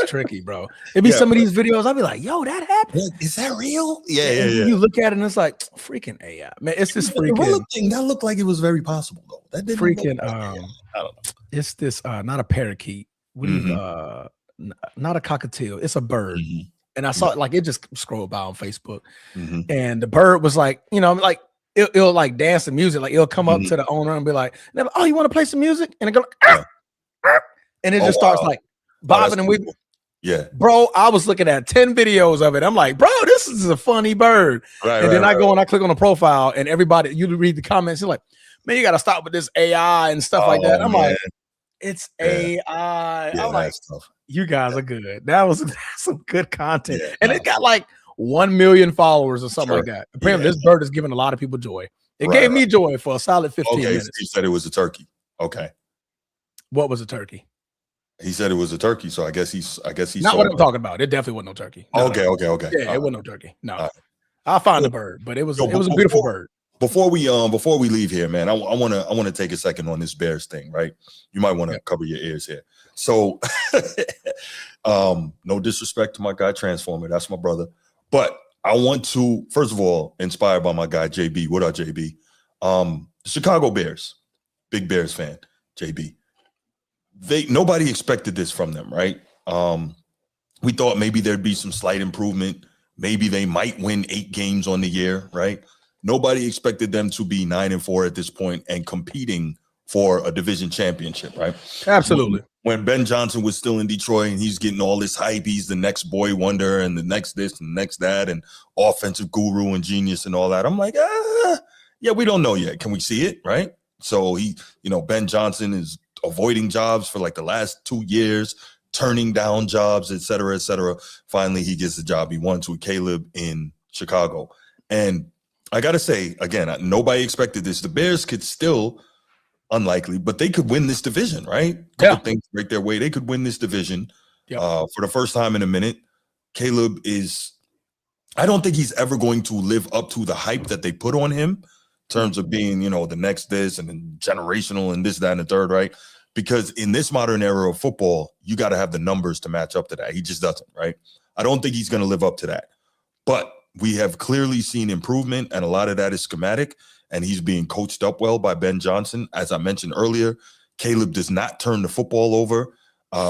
tricky, bro. It'd be some of these videos. I'll be like, yo, that happened. Is that real? Yeah. You look at it and it's like freaking AI, man. It's this freaking gorilla thing that looked like it was very possible though. That didn't freaking. I don't know. It's this not a parakeet. Not a cockatiel. It's a bird. Mm-hmm. And I saw it like it just scrolled by on Facebook, and the bird was like, like it'll like dance the music, like it'll come up to the owner and be like, "Oh, you want to play some music?" And it go, and it just starts like bobbing and weaving. Yeah, bro, I was looking at 10 videos of it. I'm like, bro, this is a funny bird. Right, and then I go and I click on the profile, and everybody, you read the comments, you're like, man, you got to stop with this AI and stuff like that. I'm like, it's AI. I'm like, you guys are good. That's some good content. And it got like 1 million followers or something like that. Apparently, this bird is giving a lot of people joy. It gave me joy for a solid 15 minutes. He said it was a turkey. Okay. What was a turkey? He said it was a turkey, so I guess he's not what I'm talking about. It definitely wasn't no turkey. No, okay. Yeah, it wasn't no turkey. No. I'll find the bird, but it was a beautiful bird. Before we leave here, man, I want to take a second on this Bears thing, right? You might want to cover your ears here. So, no disrespect to my guy Transformer, that's my brother, but I want to first of all, inspired by my guy JB. What up, JB? The Chicago Bears, big Bears fan, JB. Nobody expected this from them, right? We thought maybe there'd be some slight improvement. Maybe they might win 8 games on the year, right? Nobody expected them to be 9-4 at this point and competing for a division championship, right? Absolutely. When Ben Johnson was still in Detroit and he's getting all this hype, he's the next boy wonder and the next this and the next that and offensive guru and genius and all that. I'm like, yeah, we don't know yet. Can we see it, right? So Ben Johnson is avoiding jobs for like the last 2 years, turning down jobs, et cetera, et cetera. Finally, he gets the job he wants with Caleb in Chicago. And I got to say, again, nobody expected this. The Bears could still, unlikely, but they could win this division, right? Couple things break their way. They could win this division for the first time in a minute. Caleb I don't think he's ever going to live up to the hype that they put on him in terms of being, the next this and then generational and this, that, and the third, right? Because in this modern era of football, you got to have the numbers to match up to that. He just doesn't, right? I don't think he's going to live up to that. But we have clearly seen improvement, and a lot of that is schematic, and he's being coached up well by Ben Johnson. As I mentioned earlier, Caleb does not turn the football over.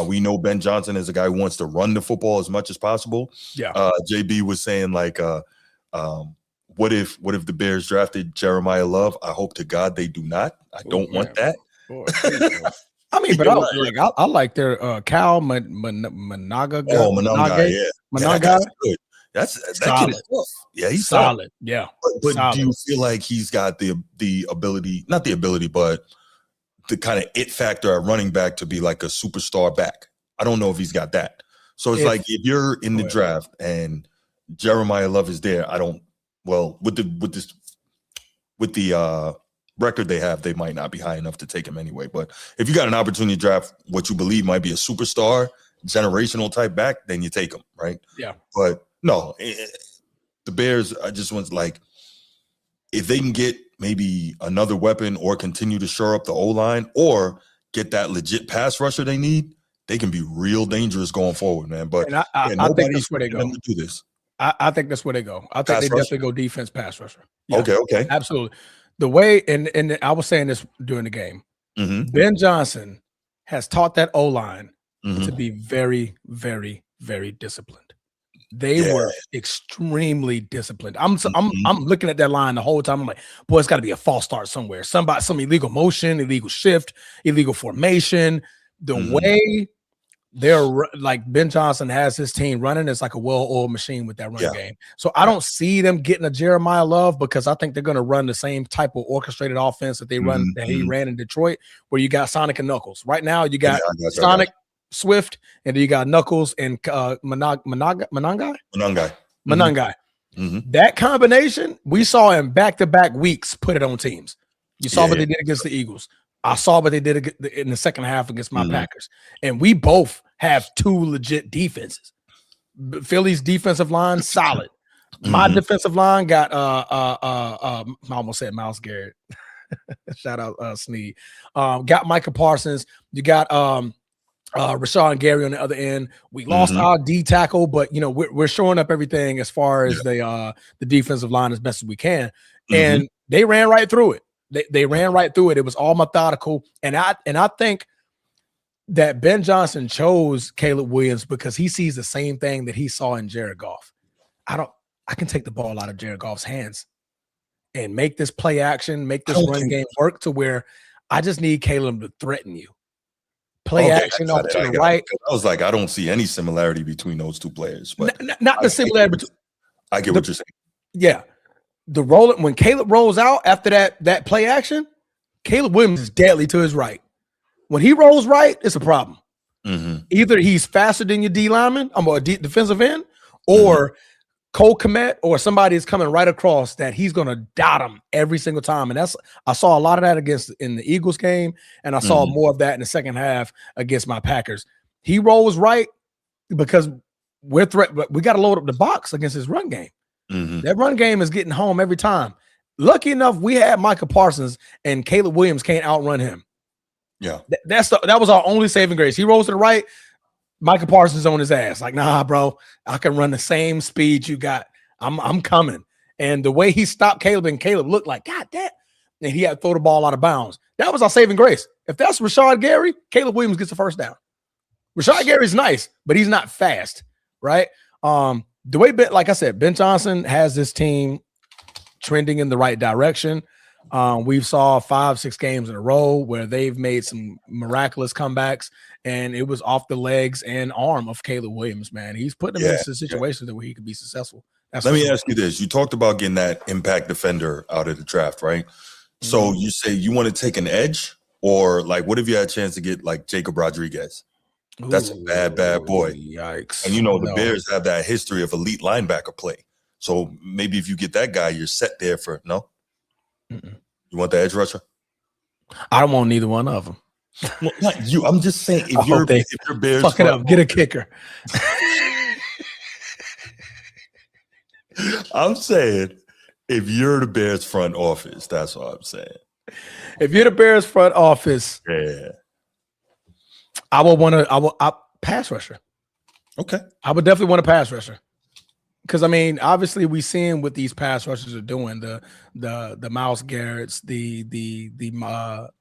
We know Ben Johnson is a guy who wants to run the football as much as possible. Yeah. JB was saying like, what if the Bears drafted Jeremiah Love? I hope to God they do not. I don't want that. I mean, but I like their Cal Managa. Oh, Managa, yeah. Managa. That's good. That kid is tough. Yeah, he's solid. Yeah. But solid. Do you feel like he's got the ability, not the ability, but the kind of it factor at running back to be like a superstar back? I don't know if he's got that. So it's like if you're in the draft and Jeremiah Love is there, with the record they have, they might not be high enough to take him anyway. But if you got an opportunity to draft what you believe might be a superstar, generational type back, then you take him, right? Yeah. But no, the Bears, I just want if they can get maybe another weapon or continue to shore up the O-line or get that legit pass rusher they need, they can be real dangerous going forward, man. But I think that's where they go. To do this. I think that's where they go. I think they definitely go defense pass rusher. Yeah, Okay. Absolutely. the way, and I was saying this during the game, Ben Johnson has taught that O-line to be very, very, very disciplined. They were extremely disciplined. I'm looking at that line the whole time. I'm like, boy, it's got to be a false start somewhere. Some illegal motion, illegal shift, illegal formation. The way they're like Ben Johnson has his team running, it's like a well-oiled machine with that run game. So I don't see them getting a Jeremiah Love because I think they're going to run the same type of orchestrated offense that he ran in Detroit, where you got Sonic and Knuckles. Right now, you got Sonic, Swift, and then you got Knuckles and Manangai. That combination we saw in back-to-back weeks put it on teams. You saw what they did against the Eagles. I saw what they did in the second half against my Packers. And we both have two legit defenses. Philly's defensive line, solid. My defensive line got I almost said Myles Garrett. Shout out Sneed. Got Micah Parsons. You got Rashawn Gary on the other end. We lost our D tackle, but you know, we're showing up everything as far as the defensive line as best as we can. And they ran right through it. They ran right through it. It was all methodical. And I think that Ben Johnson chose Caleb Williams because he sees the same thing that he saw in Jared Goff. I can take the ball out of Jared Goff's hands and make this play action, make this run game work to where I just need Caleb to threaten you. Play action off to the right. I was like, I don't see any similarity between those two players. But not the similarity. I get what you're saying. Yeah. When Caleb rolls out after that play action, Caleb Williams is deadly to his right. When he rolls right, it's a problem. Either he's faster than your D lineman, or defensive end, or Cole Kmet, or somebody is coming right across that he's going to dot him every single time. And I saw a lot of that in the Eagles game, and I saw more of that in the second half against my Packers. He rolls right because we got to load up the box against his run game. That run game is getting home every time. Lucky enough, we had Micah Parsons, and Caleb Williams can't outrun him. Yeah, that was our only saving grace. He rolls to the right, Micah Parsons on his ass. Like, nah, bro, I can run the same speed you got. I'm coming. And the way he stopped Caleb, and Caleb looked like, God damn, and he had to throw the ball out of bounds. That was our saving grace. If that's Rashad Gary, Caleb Williams gets the first down. Rashad Gary's nice, but he's not fast, right? The way, like I said, Ben Johnson has this team trending in the right direction. We've saw 5-6 games in a row where they've made some miraculous comebacks, and it was off the legs and arm of Caleb Williams, man. He's putting him into situations where he could be successful. Let me ask you this. You talked about getting that impact defender out of the draft, right? So you say you want to take an edge, or like, what if you had a chance to get like Jacob Rodriguez? That's a bad boy. Yikes. And you know, the Bears have that history of elite linebacker play. So maybe if you get that guy, you're set there for no. You want the edge rusher? I don't want neither one of them. Well, not you. I'm just saying if you're Bears, fuck it up. Get a kicker. I'm saying if you're the Bears front office, that's what I'm saying. If you're the Bears front office, I would want to. Pass rusher. Okay, I would definitely want a pass rusher. Because I mean, obviously, we seeing what these pass rushers are doing. The Myles Garrett's, the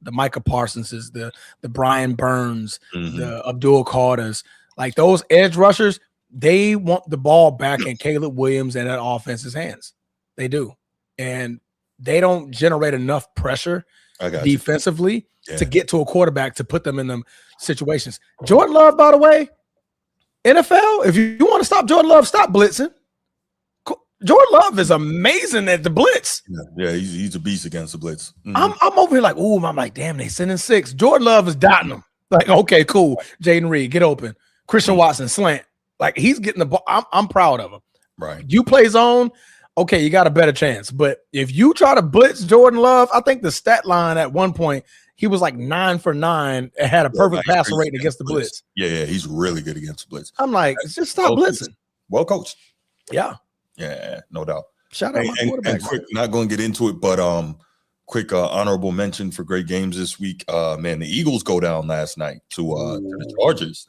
Micah Parsonses, the Brian Burns, the Abdul Carters, like those edge rushers. They want the ball back in Caleb Williams and that offense's hands. They do, and they don't generate enough pressure defensively to get to a quarterback to put them in them situations. Jordan Love, by the way, NFL. If you want to stop Jordan Love, stop blitzing. Jordan Love is amazing at the blitz. Yeah, he's a beast against the blitz. I'm over here like, ooh, I'm like, damn, they sending 6. Jordan Love is dotting them. Like, okay, cool. Jaden Reed, get open. Christian Watson, slant. Like, he's getting the ball. I'm proud of him. Right. You play zone, okay, you got a better chance. But if you try to blitz Jordan Love, I think the stat line at one point, he was like 9 for 9 and had a perfect passer rating against the blitz. Yeah, he's really good against the blitz. I'm like, just stop blitzing. Well coached. Yeah. Yeah, no doubt. Shout out my quarterback. And quick, not going to get into it, but quick honorable mention for great games this week. Man, the Eagles go down last night to the Chargers.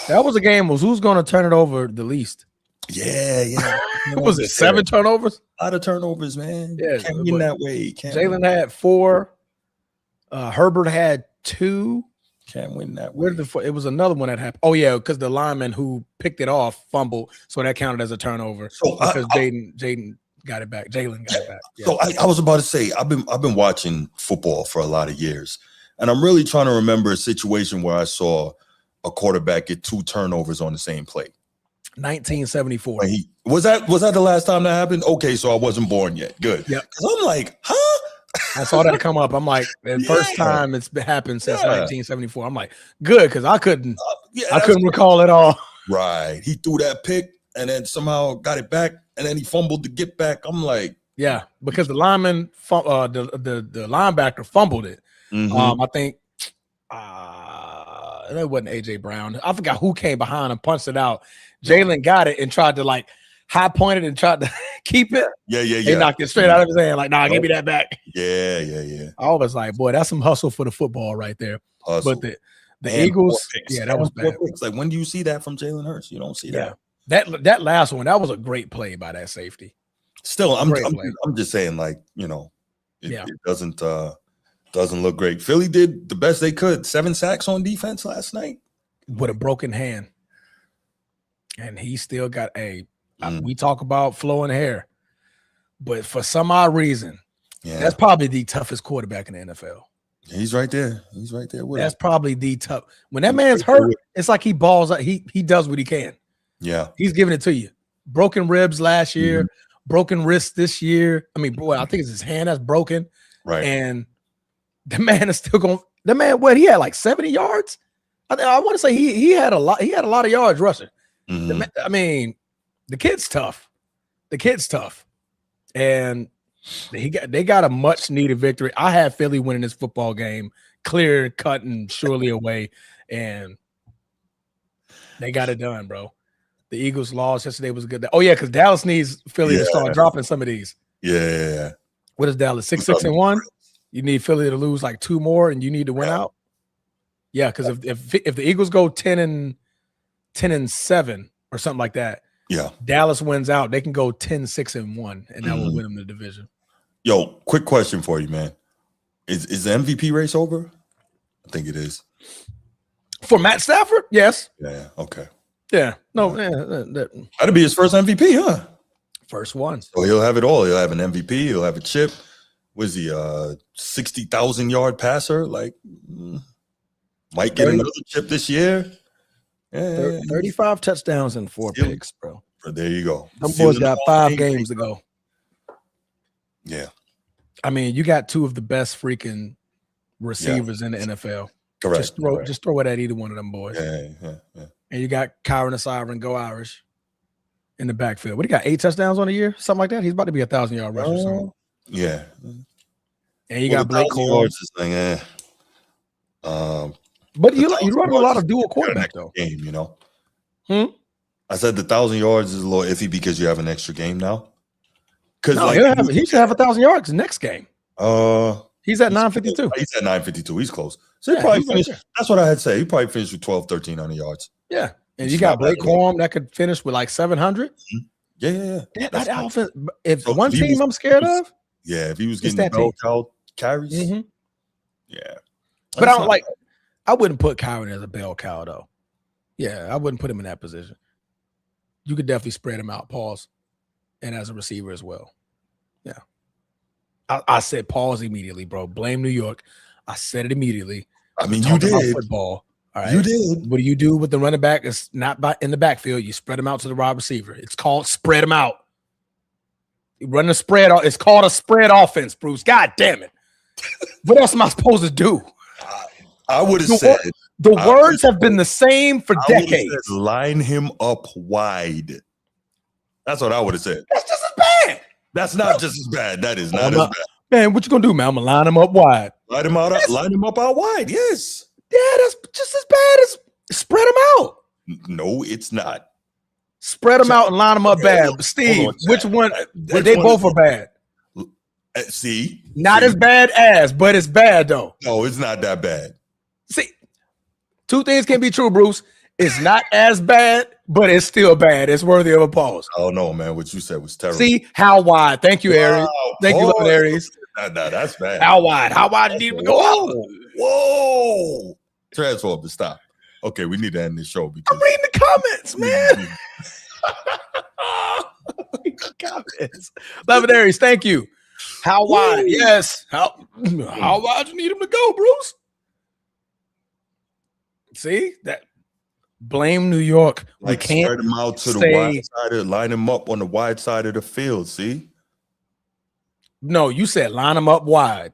That was a game. Was who's going to turn it over the least? Yeah. Was it 7 turnovers? A lot of turnovers, man. Yeah, Can't win that way. Jalen had 4. Herbert had 2. Can't win that way. It was another one that happened. Oh yeah, because the lineman who picked it off fumbled, so that counted as a turnover. So because Jaden got it back. Jalen got it back. Yeah. So I was about to say I've been watching football for a lot of years, and I'm really trying to remember a situation where I saw a quarterback get 2 turnovers on the same play. 1974. Was that the last time that happened? Okay, so I wasn't born yet. Good. Yep. Because I'm like, huh? I saw that come up. I'm like, the first time it's happened since 1974. I'm like, good, because I couldn't recall it all. Right. He threw that pick and then somehow got it back, and then he fumbled to get back. I'm like, yeah, because the lineman, the linebacker fumbled it. I think it wasn't AJ Brown. I forgot who came behind and punched it out. Jalen got it and tried to like high pointed and tried to keep it. Yeah. He knocked it straight out of his hand. Like, nah, give me that back. Yeah. I was like, boy, that's some hustle for the football right there. Hustle. But the Eagles, that was bad. It's like, when do you see that from Jalen Hurts? You don't see that. That last one, that was a great play by that safety. Still, I'm just saying, like, it doesn't look great. Philly did the best they could. 7 sacks on defense last night with a broken hand, and he still got we talk about flowing hair, but for some odd reason, that's probably the toughest quarterback in the NFL. He's right there. With that's probably the tough. When that man's hurt, it's like he balls out. He does what he can. Yeah, he's giving it to you. Broken ribs last year, broken wrist this year. I mean, boy, I think it's his hand that's broken. Right, and the man is still going. The man, what he had like 70 yards. I want to say he had a lot. He had a lot of yards rushing. The kid's tough. And they got a much needed victory. I had Philly winning this football game, clear cut and surely away, and they got it done, bro. The Eagles lost yesterday was good. Oh yeah, because Dallas needs Philly to start dropping some of these. Yeah. What is Dallas? 6-6-1. You need Philly to lose like 2 more, and you need to win out. Yeah, because if the Eagles go 10-7 or something like that, Dallas wins out. They can go 10-6-1, and that will win them the division. Yo, quick question for you, man. Is the MVP race over? I think it is. For Matt Stafford? Yes. Yeah. Okay. Yeah. No. That'd be his first MVP, huh? First one. So he'll have it all. He'll have an MVP. He'll have a chip. Was he 60,000 yard passer? Like, might get another chip this year. Yeah. 35 touchdowns and 4 picks, bro. There you go. Them boys got 5 games to go. Yeah. I mean, you got 2 of the best freaking receivers in the NFL. Correct. Just throw it at either one of them boys. Yeah. And you got Kyron Asiron, go Irish, in the backfield. What, he got 8 touchdowns on the year? Something like that? He's about to be 1,000-yard rusher or something. Yeah. And you got Blake Cole. But you run a lot of dual quarterback, though. Game, I said the 1,000 yards is a little iffy because you have an extra game now. He should have 1,000 yards next game. He's at 952. He's at 952. He's close. So he probably finished. That's what I had to say. He probably finished with 1,300 yards. Yeah. And you got Blake Corum that could finish with like 700. Yeah. That offense, if one team I'm scared of. Yeah, if he was getting bell cow carries. Yeah. But I wouldn't put Kyron as a bell cow, though. Yeah, I wouldn't put him in that position. You could definitely spread him out, pause, and as a receiver as well. Yeah. I said pause immediately, bro. Blame New York. I said it immediately. I mean, you did. Football. All right. You did. What do you do with the running back? It's not in the backfield. You spread them out to the wide receiver. It's called spread them out. You run a spread. It's called a spread offense, Bruce. God damn it. What else am I supposed to do? I would have said. The words have been the same for decades. Said, line him up wide. That's what I would have said. That's just as bad. That's not just as bad. That is not as bad. Man, what you gonna do, man? I'm gonna line him up wide. Line him up out wide. Yes. Yeah, that's just as bad as spread them out. No, it's not. Spread them out and line them up bad. Steve, which one? They both are bad. See, not as bad as, but it's bad though. No, it's not that bad. See, 2 things can be true, Bruce. It's not as bad, but it's still bad. It's worthy of a pause. Oh no, man. What you said was terrible. See how wide? Thank you, Aries. Thank you, Loving Aries. Nah, that's bad. How wide? How wide did you even go out? Whoa! Transformers, stop. Okay, we need to end this show because I'm reading the comments, man. Comments. Loving Aries, thank you. How wide? Yes. How wide you need him to go, Bruce? See that? Blame New York. We like can't spread them out to the wide side, line them up on the wide side of the field. See? No, you said line them up wide.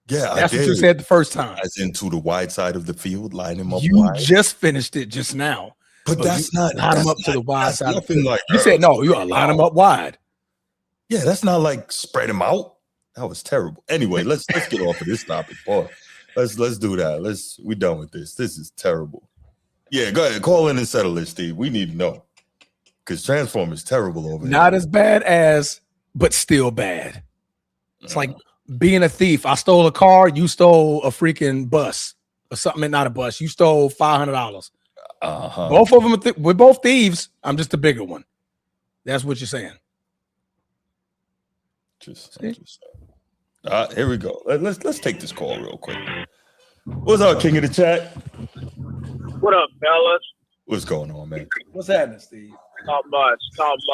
Yeah, that's what you said the first time. As into the wide side of the field, line them up. You wide. just finished it just now. But that's not line them up to the wide side of the field. Like you said no. You gotta line them up wide. Yeah, that's not like spread them out. That was terrible. Anyway, let's get off of this topic, boy. Let's do that. We done with this. This is terrible. Yeah, go ahead. Call in and settle it, Steve. We need to know. Because Transform is terrible over Not here. as bad as, but still bad. It's like being a thief. I stole a car, you stole a freaking bus or something, not a bus. You stole $500. Both of them, we're both thieves. I'm just a bigger one. That's what you're saying. Here we go. Let's take this call real quick. What's up, King of the Chat? What up, fellas? What's going on, man? What's happening, Steve? Not much. First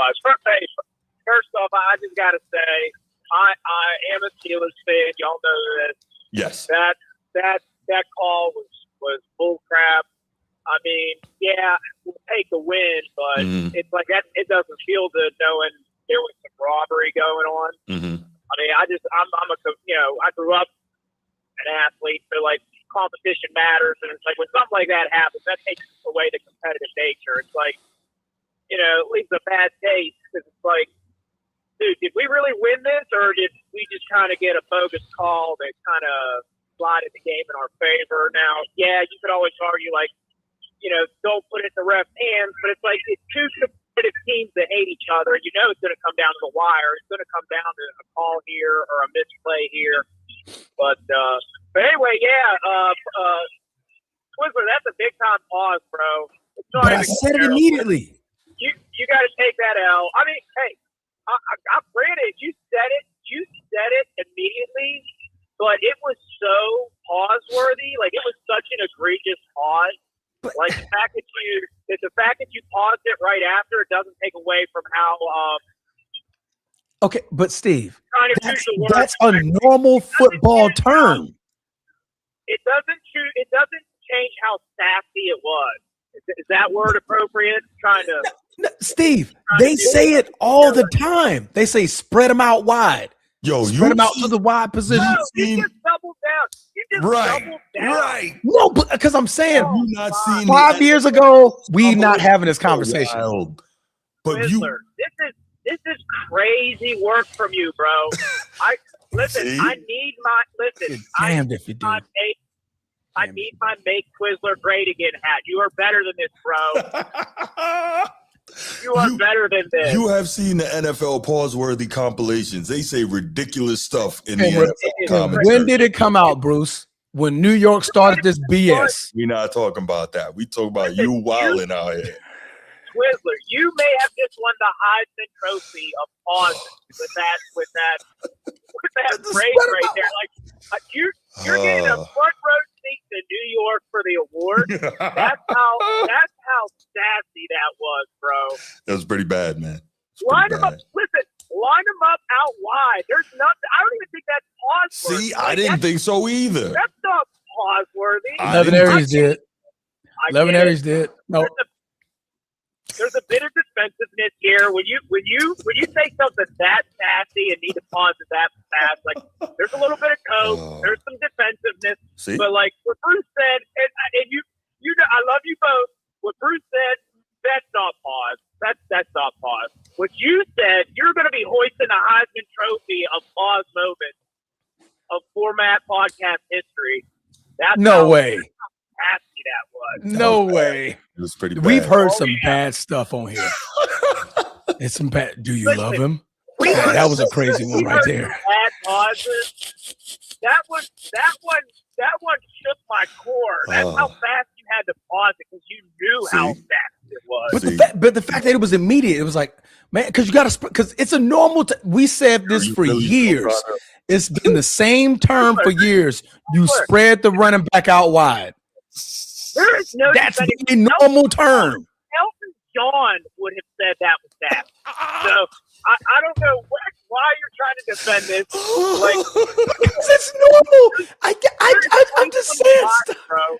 off, I just gotta say, I am a Steelers fan. Y'all know this. Yes. That call was bull crap. I mean, yeah, we'll take the win, but it's like that. It doesn't feel good knowing there was some robbery going on. I mean, I grew up an athlete, so like competition matters, and it's like when something like that happens, that takes away the competitive nature. It's like, it leaves a bad taste because it's like, dude, did we really win this, or did we just kind of get a bogus call that kind of slotted the game in our favor? Now, yeah, you could always argue like, don't put it in the ref's hands, but it's like it's two competitive teams that hate each other. It's going to come down to the wire. It's going to come down to a call here or a misplay here. But anyway, yeah, Twizzler, that's a big time pause, bro. But I said it immediately. You got to take that L. I mean, hey, I granted you said it immediately, but it was so pause worthy. Like it was such an egregious pause. Like the fact that you paused it right after, it doesn't take away from how. Okay, but Steve, that's a normal football term. It doesn't change how sassy it was. Is that word appropriate? Steve, they say it all the time. They say spread them out wide. Yo, spread them out to the wide position. No, you just doubled down. Right. No, but because I'm saying, you not seen 5 years ago, we not having this conversation. Wild. But Twizzler, this is crazy work from you, bro. I need my make Twizzler great again hat. You are better than this, bro. You are better than this. You have seen the NFL pause-worthy compilations. They say ridiculous stuff in the NFL commentary. When did it come out, Bruce? When New York started this BS. We're not talking about that. We talk about you wilding out here. Twizzler, you may have just won the Heisman Trophy of pauses with that break right there. Like you're getting a front row seat to New York for the award. That's how sassy that was, bro. That was pretty bad, man. Line them up. Listen, line them up out wide. There's nothing. I don't even think that's pause worthy. See, I didn't think so either. That's not pause worthy. Levin Aries did. No. There's a bit of defensiveness here. When you say something that sassy and need to pause it that fast, like there's a little bit of code, there's some defensiveness. See? But like what Bruce said, and you know, I love you both. What Bruce said, that's not pause. That's not pause. What you said, you're going to be hoisting the Heisman Trophy of pause moments of Format Podcast history. That's no way. How nasty that was. No way. It was pretty bad. We've heard some bad stuff on here. It's some bad. Do you love him? Yeah, that was a crazy one right there. Bad pauses. That one shook my core. That's how fast you had to pause it because you knew how fast it was. But the fact that it was immediate, it was like, man, because you got to, because it's a normal. We said this for years. It's been the same term for years. You spread the running back out wide. There is no. That's a normal term. Elton John would have said that was that. So I don't know why you're trying to defend this. Like, it's normal. I'm just saying stuff, bro.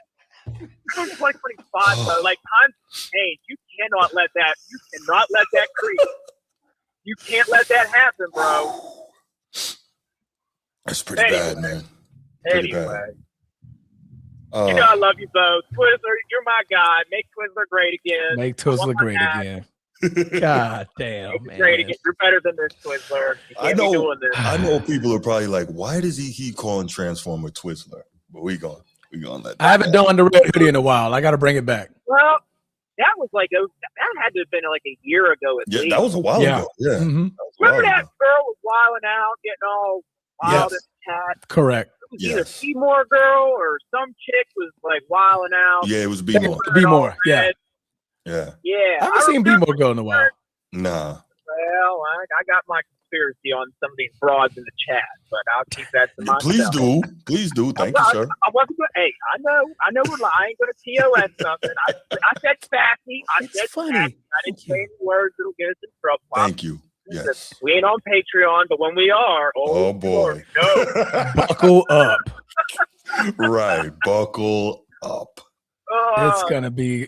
2025, though. Like, times change. You cannot let that creep. You can't let that happen, bro. That's pretty bad, man. Anyway. You know I love you both. Twizzler, you're my guy. Make Twizzler great again. Make Twizzler great again. God damn, man. Great again. You're better than this, Twizzler. You can't be doing this. I know people are probably like, why does he keep calling Transformer Twizzler? But we gonna let that. I haven't done the red hoodie in a while. I got to bring it back. Well, that was like that had to have been like a year ago at least. Yeah, that was a while ago. Yeah. Mm-hmm. Remember that girl was wilding out, getting all wild and cat? Correct. It was either Seymour girl or some chick was like wilding out. Yeah, it was B-More. B-More. Yeah. Yeah. Yeah. I haven't seen B-More girl in a while. Nah. Well, I got my conspiracy on some of these frauds in the chat, but I'll keep that to myself. Please do. Thank you, sir. I wasn't going. Hey, I know we're lying. I ain't going to TOS something. I said sassy. I said funny. Sassy. I didn't say any words that'll get us in trouble. Thank you. Yes. We ain't on Patreon, but when we are, oh boy, no. Buckle up. Right, buckle up. It's gonna be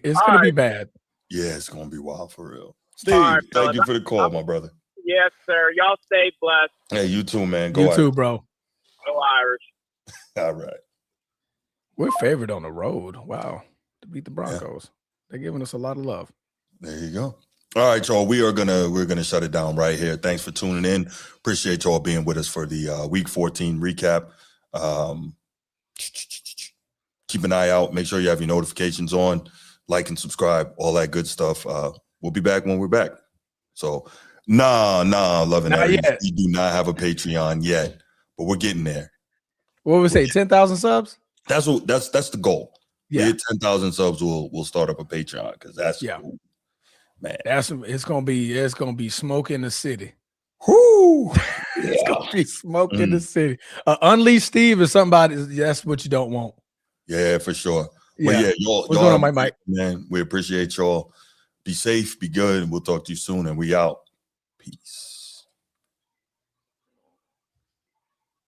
bad. Yeah, it's gonna be wild for real. Steve, thank you for the call, my brother. Yes, sir. Y'all stay blessed. Hey, you too, man. You too, bro. Go Irish. All right. We're favored on the road. Wow, to beat the Broncos. They're giving us a lot of love. There you go. All right, y'all. We're gonna shut it down right here. Thanks for tuning in. Appreciate y'all being with us for the Week 14 recap. Keep an eye out. Make sure you have your notifications on. Like and subscribe. All that good stuff. We'll be back when we're back. So, loving that. We do not have a Patreon yet, but we're getting there. What would we say? 10,000 subs? That's the goal. Yeah, we hit 10,000 subs. We'll start up a Patreon because that's cool. Man, it's gonna be smoke in the city. Whoo! It's gonna be smoke in the city. Unleashed Steve is somebody. That's what you don't want. Yeah, for sure. Yeah. But yeah, y'all. What's going on, Mike? Man, we appreciate y'all. Be safe, be good, and we'll talk to you soon. And we out. Peace.